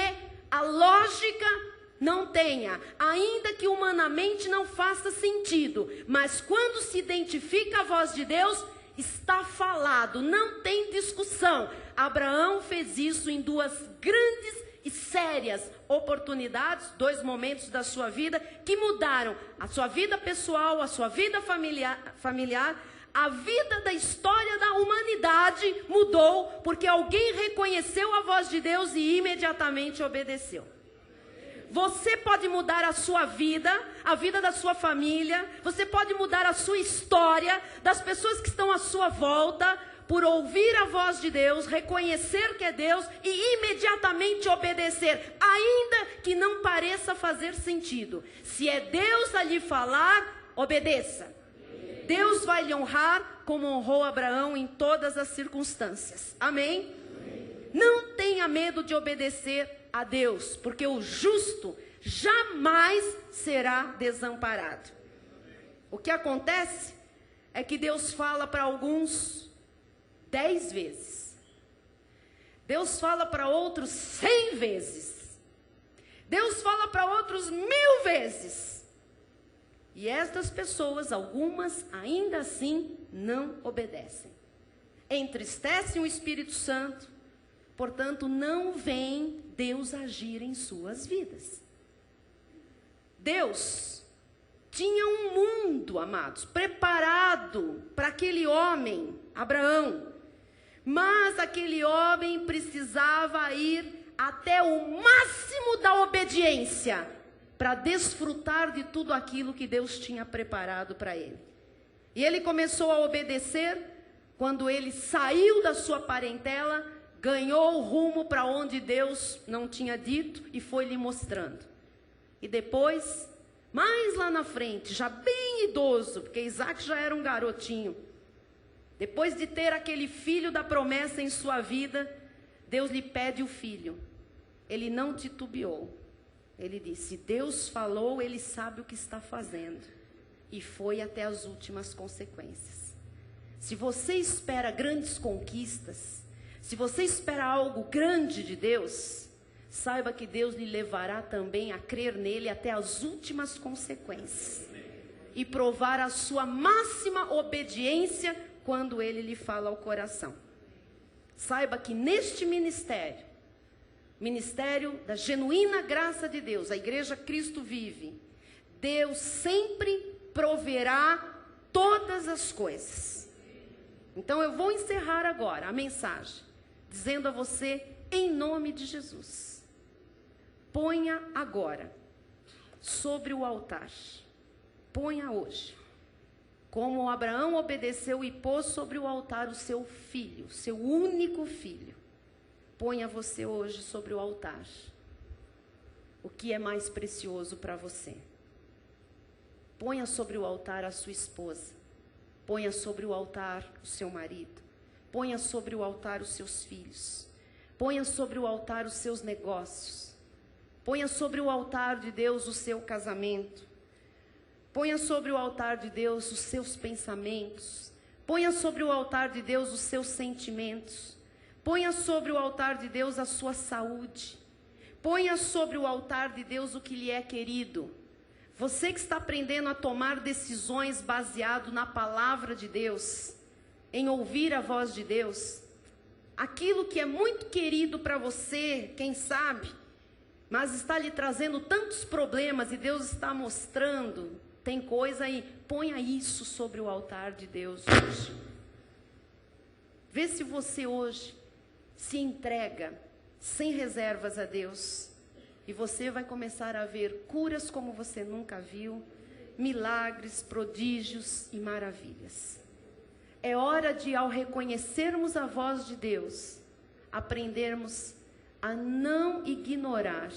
a lógica não tenha, ainda que humanamente não faça sentido, mas quando se identifica a voz de Deus, está falado, não tem discussão. Abraão fez isso em 2 grandes e sérias oportunidades, 2 momentos da sua vida que mudaram a sua vida pessoal, a sua vida familiar, a vida da história da humanidade mudou, porque alguém reconheceu a voz de Deus e imediatamente obedeceu. Você pode mudar a sua vida, a vida da sua família, você pode mudar a sua história, das pessoas que estão à sua volta, por ouvir a voz de Deus, reconhecer que é Deus e imediatamente obedecer, ainda que não pareça fazer sentido. Se é Deus a lhe falar, obedeça. Deus vai lhe honrar como honrou Abraão em todas as circunstâncias. Amém? Não tenha medo de obedecer a Deus, porque o justo jamais será desamparado. O que acontece é que Deus fala para alguns 10 vezes. Deus fala para outros 100 vezes. Deus fala para outros 1000 vezes. E estas pessoas, algumas ainda assim, não obedecem. Entristecem o Espírito Santo, portanto, não veem Deus agir em suas vidas. Deus tinha um mundo, amados, preparado para aquele homem, Abraão. Mas aquele homem precisava ir até o máximo da obediência para desfrutar de tudo aquilo que Deus tinha preparado para ele. E ele começou a obedecer quando ele saiu da sua parentela, ganhou o rumo para onde Deus não tinha dito e foi lhe mostrando. E depois, mais lá na frente, já bem idoso, porque Isaac já era um garotinho, depois de ter aquele filho da promessa em sua vida, Deus lhe pede o filho. Ele não titubeou. Ele disse: Deus falou, Ele sabe o que está fazendo. E foi até as últimas consequências. Se você espera grandes conquistas, se você espera algo grande de Deus, saiba que Deus lhe levará também a crer nele até as últimas consequências. E provar a sua máxima obediência quando Ele lhe fala ao coração. Saiba que neste ministério da genuína graça de Deus, a Igreja Cristo Vive, Deus sempre proverá todas as coisas. Então eu vou encerrar agora a mensagem, dizendo a você, em nome de Jesus, ponha agora sobre o altar, ponha hoje, como Abraão obedeceu e pôs sobre o altar o seu filho, seu único filho. Ponha você hoje sobre o altar o que é mais precioso para você. Ponha sobre o altar a sua esposa. Ponha sobre o altar o seu marido. Ponha sobre o altar os seus filhos. Ponha sobre o altar os seus negócios. Ponha sobre o altar de Deus o seu casamento. Ponha sobre o altar de Deus os seus pensamentos. Ponha sobre o altar de Deus os seus sentimentos. Ponha sobre o altar de Deus a sua saúde. Ponha sobre o altar de Deus o que lhe é querido. Você que está aprendendo a tomar decisões baseado na palavra de Deus, em ouvir a voz de Deus, aquilo que é muito querido para você, quem sabe, mas está lhe trazendo tantos problemas e Deus está mostrando, tem coisa aí, ponha isso sobre o altar de Deus hoje. Vê se você hoje se entrega sem reservas a Deus, e você vai começar a ver curas como você nunca viu, milagres, prodígios e maravilhas. É hora de, ao reconhecermos a voz de Deus, aprendermos a não ignorar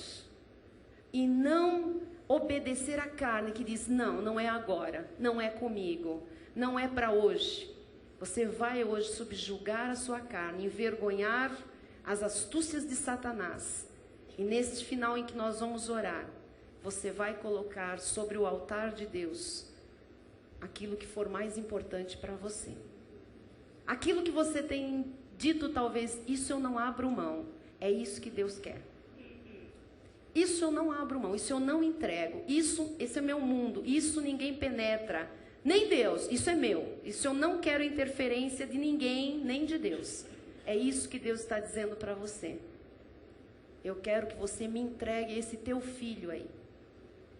e não obedecer à carne que diz: não, não é agora, não é comigo, não é para hoje. Você vai hoje subjugar a sua carne, envergonhar as astúcias de Satanás. E neste final em que nós vamos orar, você vai colocar sobre o altar de Deus aquilo que for mais importante para você. Aquilo que você tem dito, talvez, isso eu não abro mão. É isso que Deus quer. Isso eu não abro mão, isso eu não entrego. Esse é meu mundo, isso ninguém penetra. Nem Deus, isso é meu. Isso eu não quero interferência de ninguém, nem de Deus. É isso que Deus está dizendo para você. Eu quero que você me entregue esse teu filho aí.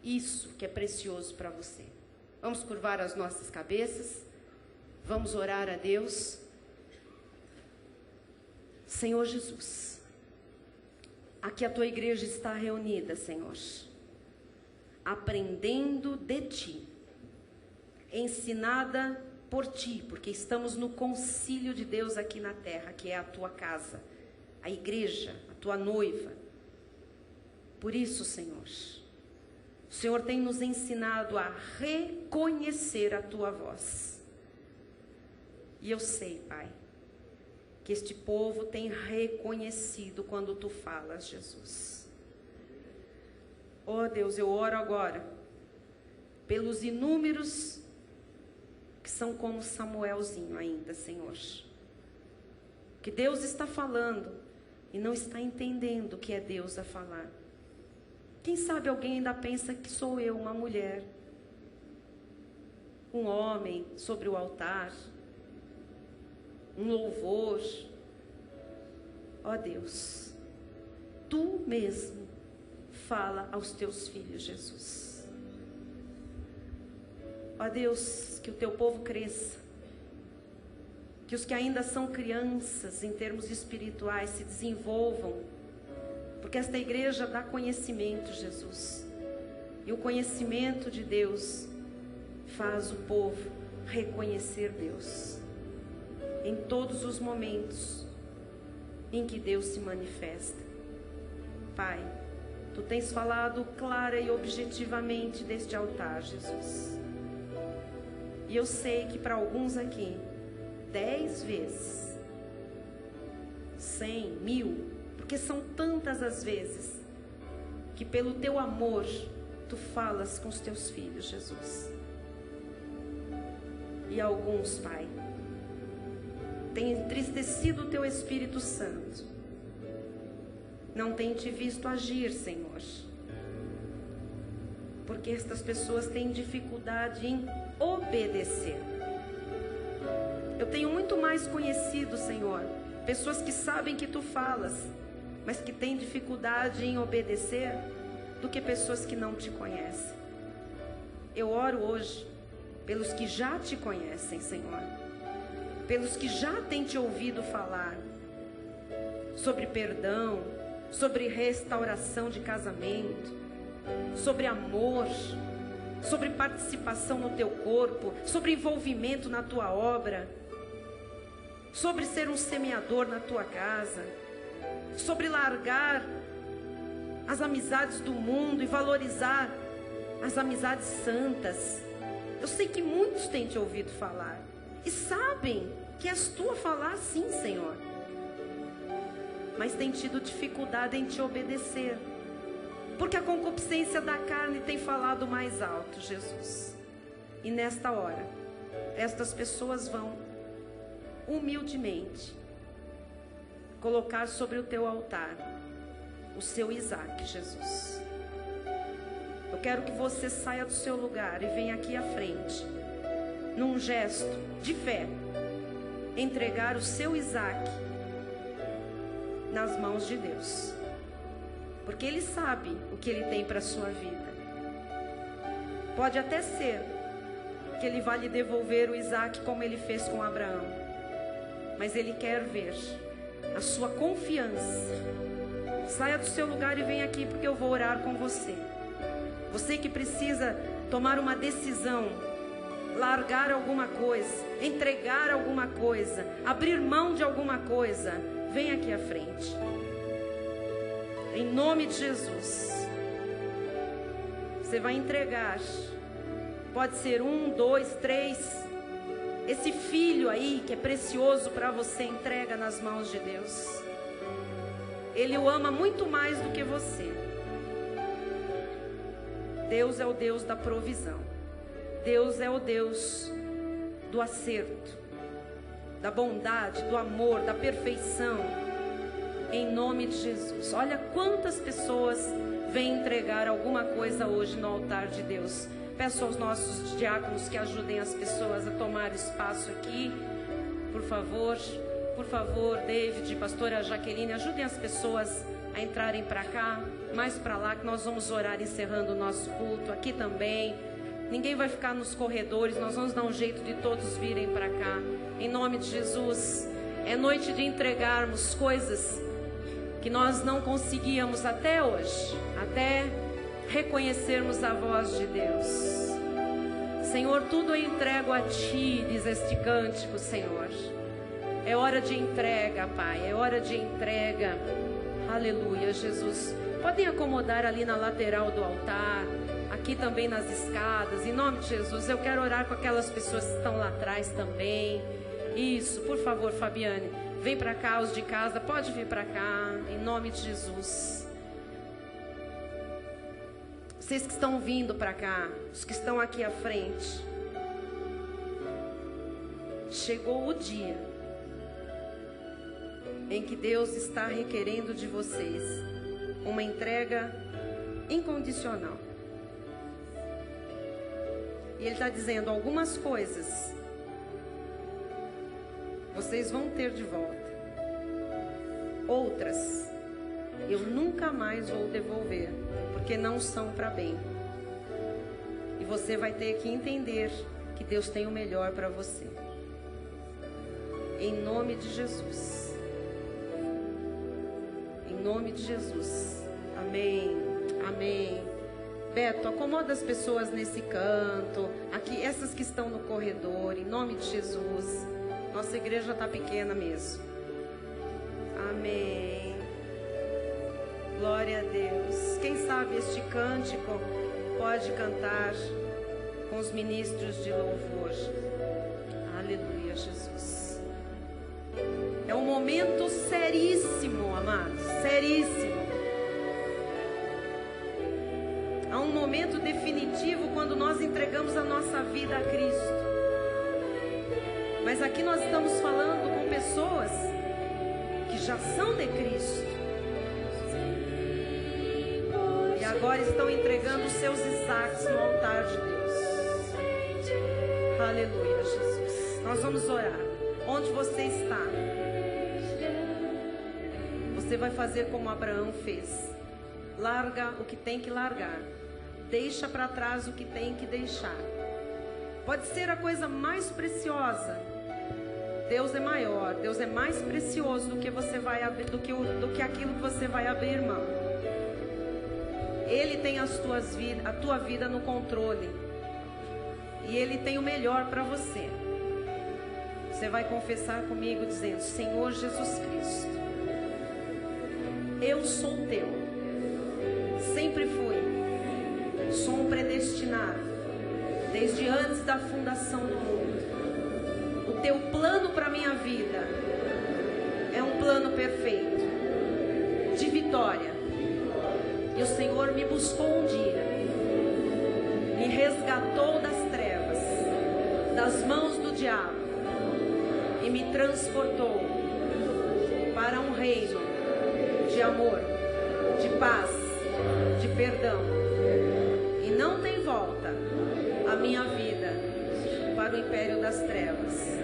Isso que é precioso para você. Vamos curvar as nossas cabeças. Vamos orar a Deus. Senhor Jesus, aqui a tua igreja está reunida, Senhor, aprendendo de ti, ensinada por ti, porque estamos no concílio de Deus aqui na terra, que é a tua casa, a igreja, a tua noiva. Por isso, Senhor, o Senhor tem nos ensinado a reconhecer a tua voz. E eu sei, Pai, que este povo tem reconhecido quando tu falas, Jesus. Oh Deus, eu oro agora pelos inúmeros que são como Samuelzinho ainda, Senhor, que Deus está falando e não está entendendo o que é Deus a falar. Quem sabe alguém ainda pensa que sou eu, uma mulher, um homem sobre o altar, um louvor. Ó Deus, tu mesmo fala aos teus filhos, Jesus. Ó Deus, que o teu povo cresça, que os que ainda são crianças em termos espirituais se desenvolvam, porque esta igreja dá conhecimento, Jesus, e o conhecimento de Deus faz o povo reconhecer Deus em todos os momentos em que Deus se manifesta. Pai, tu tens falado clara e objetivamente deste altar, Jesus. E eu sei que para alguns aqui, 10 vezes, 100, 1000, porque são tantas as vezes que pelo teu amor tu falas com os teus filhos, Jesus. E alguns, Pai, têm entristecido o teu Espírito Santo, não têm te visto agir, Senhor, porque estas pessoas têm dificuldade em obedecer. Eu tenho muito mais conhecido, Senhor, pessoas que sabem que tu falas, mas que têm dificuldade em obedecer, do que pessoas que não te conhecem. Eu oro hoje pelos que já te conhecem, Senhor, pelos que já têm te ouvido falar sobre perdão, sobre restauração de casamento, sobre amor, sobre participação no teu corpo, sobre envolvimento na tua obra, sobre ser um semeador na tua casa, sobre largar as amizades do mundo e valorizar as amizades santas. Eu sei que muitos têm te ouvido falar e sabem que és tu a falar sim, Senhor, mas têm tido dificuldade em te obedecer, porque a concupiscência da carne tem falado mais alto, Jesus. E nesta hora, estas pessoas vão humildemente colocar sobre o teu altar o seu Isaac, Jesus. Eu quero que você saia do seu lugar e venha aqui à frente, num gesto de fé, entregar o seu Isaac nas mãos de Deus, porque Ele sabe o que Ele tem para a sua vida. Pode até ser que Ele vá lhe devolver o Isaac como Ele fez com Abraão, mas Ele quer ver a sua confiança. Saia do seu lugar e venha aqui, porque eu vou orar com você. Você que precisa tomar uma decisão, largar alguma coisa, entregar alguma coisa, abrir mão de alguma coisa, vem aqui à frente. Em nome de Jesus. Você vai entregar. Pode ser 1, 2, 3. Esse filho aí que é precioso para você, entrega nas mãos de Deus. Ele o ama muito mais do que você. Deus é o Deus da provisão. Deus é o Deus do acerto, da bondade, do amor, da perfeição. Em nome de Jesus. Olha quantas pessoas vêm entregar alguma coisa hoje no altar de Deus. Peço aos nossos diáconos que ajudem as pessoas a tomar espaço aqui. Por favor, David, pastora Jaqueline, ajudem as pessoas a entrarem para cá, mais para lá, que nós vamos orar encerrando o nosso culto. Aqui também. Ninguém vai ficar nos corredores, nós vamos dar um jeito de todos virem para cá. Em nome de Jesus. É noite de entregarmos coisas que nós não conseguíamos até hoje, até reconhecermos a voz de Deus. Senhor, tudo eu entrego a Ti, diz este cântico, Senhor. É hora de entrega, Pai, é hora de entrega. Aleluia, Jesus. Podem acomodar ali na lateral do altar, aqui também nas escadas. Em nome de Jesus, eu quero orar com aquelas pessoas que estão lá atrás também. Isso, por favor, Fabiane, vem para cá, os de casa, pode vir para cá, em nome de Jesus. Vocês que estão vindo para cá, os que estão aqui à frente, chegou o dia em que Deus está requerendo de vocês uma entrega incondicional. E Ele está dizendo: algumas coisas vocês vão ter de volta, outras eu nunca mais vou devolver, porque não são para bem. E você vai ter que entender que Deus tem o melhor para você. Em nome de Jesus. Em nome de Jesus. Amém. Amém. Beto, acomoda as pessoas nesse canto. Aqui, essas que estão no corredor. Em nome de Jesus. Nossa igreja está pequena mesmo. Amém. Glória a Deus. Quem sabe este cântico pode cantar com os ministros de louvor. Aleluia, Jesus. É um momento seríssimo, amados. Seríssimo. É um momento definitivo quando nós entregamos a nossa vida a Cristo. Mas aqui nós estamos falando com pessoas que já são de Cristo. E agora estão entregando os seus Isaques no altar de Deus. Aleluia, Jesus. Nós vamos orar. Onde você está? Você vai fazer como Abraão fez. Larga o que tem que largar. Deixa para trás o que tem que deixar. Pode ser a coisa mais preciosa. Deus é maior. Deus é mais precioso do que você vai abrir, do que aquilo que você vai abrir mão. Ele tem a tua vida no controle. E Ele tem o melhor para você. Você vai confessar comigo dizendo: Senhor Jesus Cristo, eu sou teu. Sempre fui. Sou um predestinado. Desde antes da fundação do mundo. O teu plano para minha vida é um plano perfeito, de vitória. E o Senhor me buscou um dia, me resgatou das trevas, das mãos do diabo, e me transportou para um reino de amor, de paz, de perdão. E não tem volta a minha vida para o império das trevas.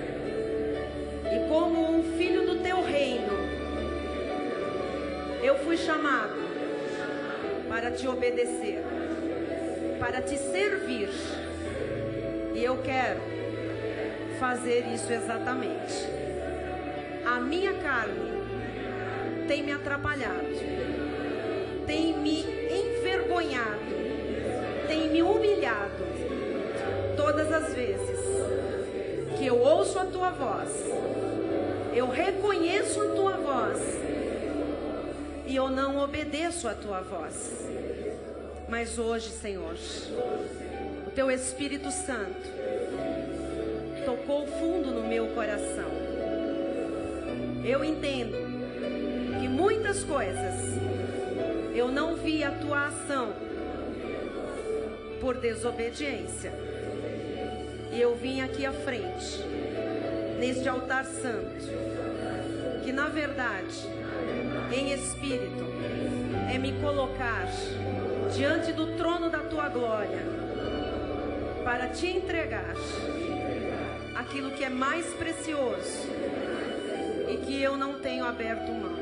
E como um filho do teu reino, eu fui chamado para te obedecer, para te servir. E eu quero fazer isso exatamente. A minha carne tem me atrapalhado, tem me envergonhado, tem me humilhado todas as vezes que eu ouço a tua voz, eu reconheço a tua voz e eu não obedeço a tua voz. Mas hoje, Senhor, o teu Espírito Santo tocou fundo no meu coração. Eu entendo que muitas coisas eu não vi a tua ação por desobediência. E eu vim aqui à frente, neste altar santo, que na verdade, em espírito, é me colocar diante do trono da tua glória, para te entregar aquilo que é mais precioso e que eu não tenho aberto mão.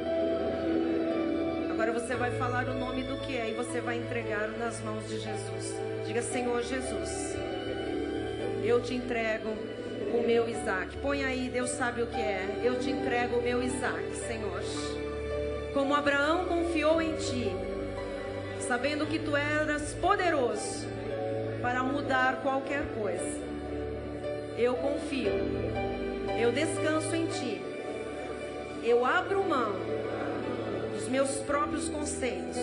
Agora você vai falar o nome do que é e você vai entregar nas mãos de Jesus. Diga: Senhor Jesus, eu te entrego o meu Isaque. Põe aí, Deus sabe o que é. Eu te entrego o meu Isaque, Senhor. Como Abraão confiou em ti, sabendo que tu eras poderoso para mudar qualquer coisa. Eu confio, eu descanso em ti. Eu abro mão dos meus próprios conceitos,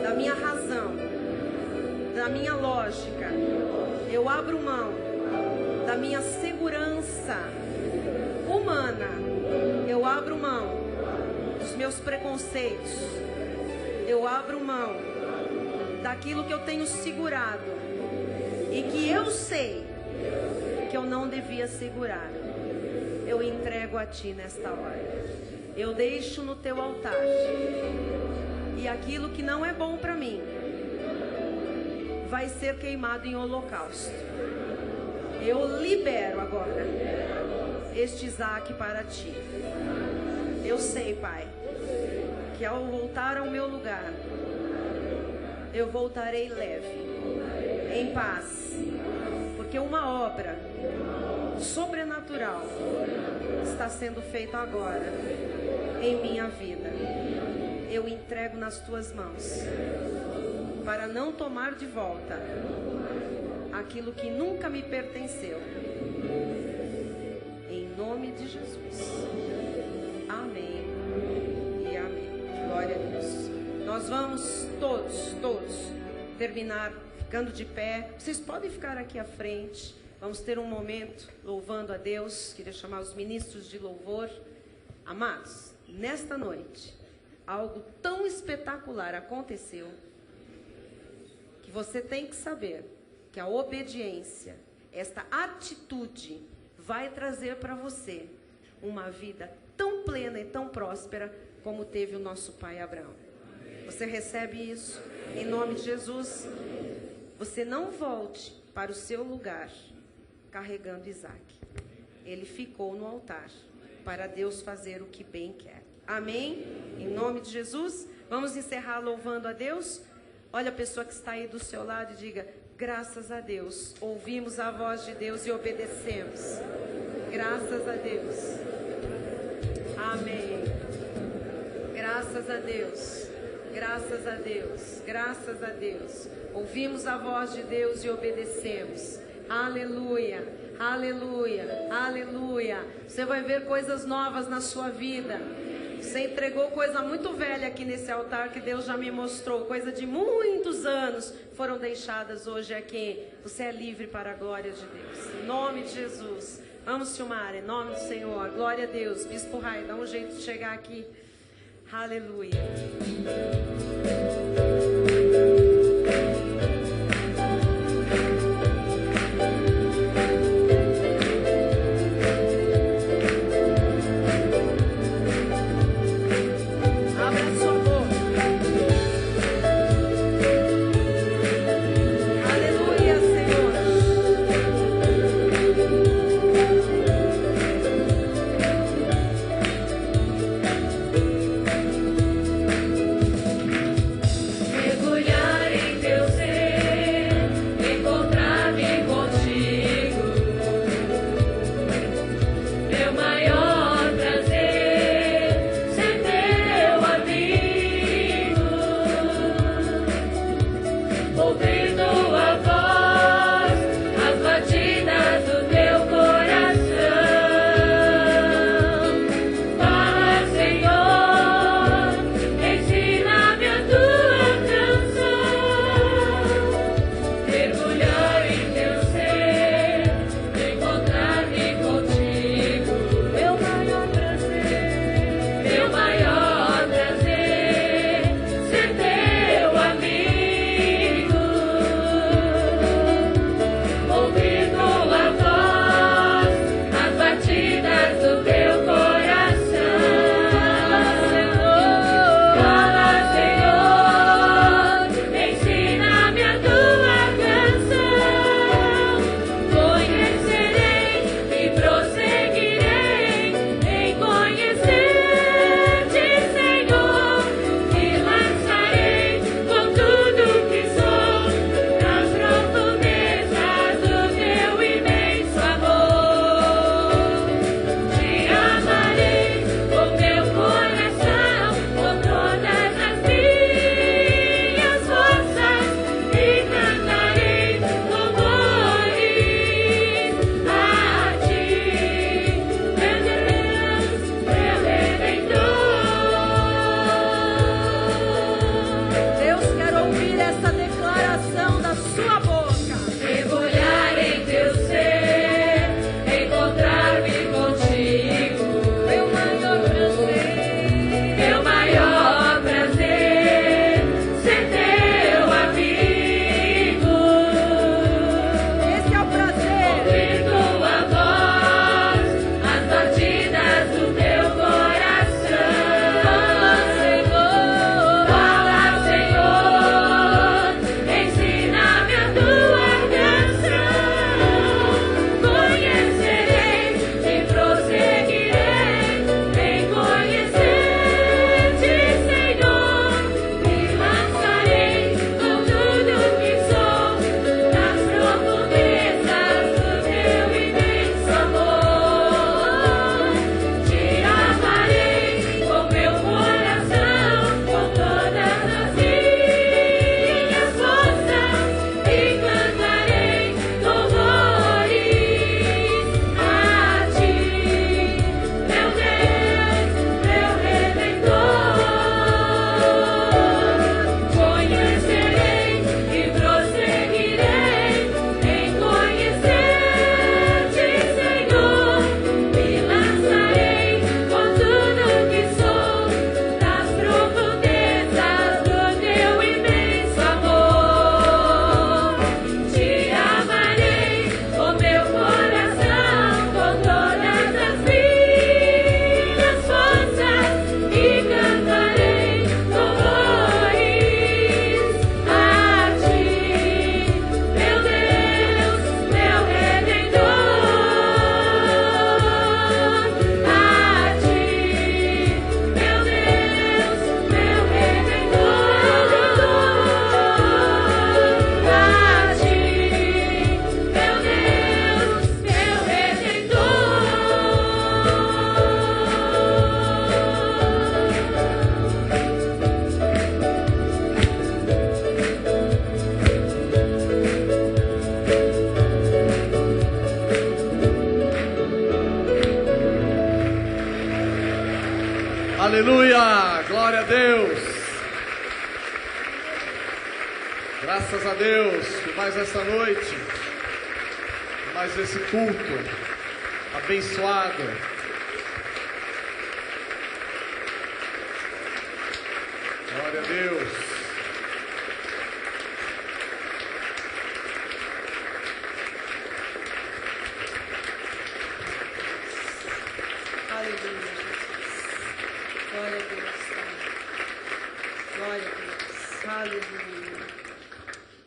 da minha razão, da minha lógica. Eu abro mão da minha segurança humana. Eu abro mão dos meus preconceitos. Eu abro mão daquilo que eu tenho segurado e que eu sei que eu não devia segurar. Eu entrego a ti nesta hora. Eu deixo no teu altar. E aquilo que não é bom para mim vai ser queimado em holocausto. Eu libero agora este Isaque para ti. Eu sei, Pai, que ao voltar ao meu lugar, eu voltarei leve. em paz, porque uma obra sobrenatural está sendo feita agora em minha vida. Eu entrego nas tuas mãos, para não tomar de volta aquilo que nunca me pertenceu. Em nome de Jesus. Amém e amém. Glória a Deus. Nós vamos todos terminar ficando de pé. Vocês podem ficar aqui à frente. Vamos ter um momento louvando a Deus. Queria chamar os ministros de louvor. Amados, nesta noite, algo tão espetacular aconteceu, que você tem que saber que a obediência, esta atitude, vai trazer para você uma vida tão plena e tão próspera como teve o nosso pai Abraão. Você recebe isso em nome de Jesus? Você não volte para o seu lugar carregando Isaac. Ele ficou no altar para Deus fazer o que bem quer. Amém? Em nome de Jesus. Vamos encerrar louvando a Deus. Olha a pessoa que está aí do seu lado e diga: graças a Deus, ouvimos a voz de Deus e obedecemos. Graças a Deus. Amém. Graças a Deus. Graças a Deus. Graças a Deus. Ouvimos a voz de Deus e obedecemos. Aleluia. Aleluia. Aleluia. Você vai ver coisas novas na sua vida. Você entregou coisa muito velha aqui nesse altar que Deus já me mostrou. Coisa de muitos anos foram deixadas hoje aqui. Você é livre para a glória de Deus. Em nome de Jesus. Vamos filmar, em nome do Senhor. Glória a Deus. Bispo Rai, dá um jeito de chegar aqui. Aleluia. Mergulhe Aleluia! Glória a Deus! Graças a Deus por mais essa noite, por mais esse culto abençoado. Glória a Deus. Aleluia, Jesus. Glória a Deus, Pai. Glória a Deus. Aleluia.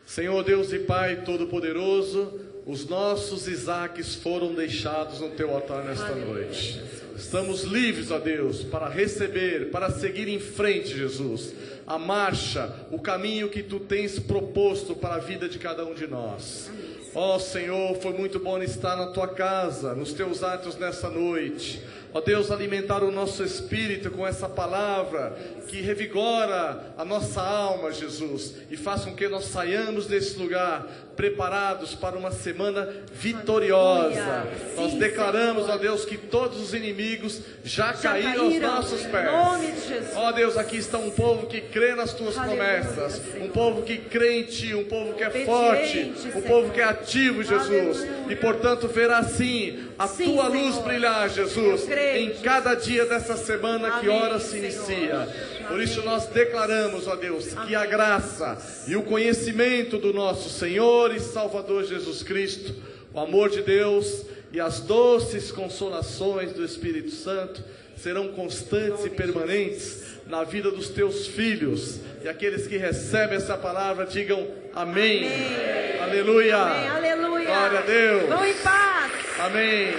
Senhor Deus e Pai Todo-Poderoso, os nossos Isaques foram deixados no Teu altar nesta noite. Estamos livres, ó Deus, para receber, para seguir em frente, Jesus, a marcha, o caminho que Tu tens proposto para a vida de cada um de nós. Ó Senhor, foi muito bom estar na Tua casa, nos Teus atos nessa noite. Ó Deus, alimentar o nosso espírito com essa palavra que revigora a nossa alma, Jesus, e faz com que nós saiamos desse lugar preparados para uma semana vitoriosa. Nós declaramos, ó Deus, que todos os inimigos já caíram aos nossos pés. Ó Deus, aqui está um povo que crê nas Tuas promessas, um povo que crê em Ti, um povo que é forte, um povo que é ativo, Jesus, e portanto verá sim a Tua luz brilhar, Jesus, em cada dia dessa semana que ora se inicia. Por isso nós declaramos, ó Deus, que a graça e o conhecimento do nosso Senhor e Salvador Jesus Cristo, o amor de Deus e as doces consolações do Espírito Santo serão constantes e permanentes na vida dos Teus filhos. E aqueles que recebem essa palavra digam amém. Amém. Aleluia. Amém. Aleluia. Glória a Deus. Vão em paz. Amém.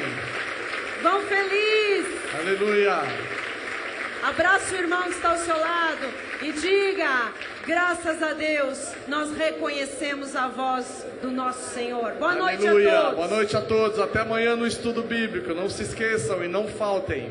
Vão feliz. Aleluia. Abraça o irmão que está ao seu lado e diga: graças a Deus, nós reconhecemos a voz do nosso Senhor. Boa noite a todos. Boa noite a todos. Até amanhã no estudo bíblico. Não se esqueçam e não faltem.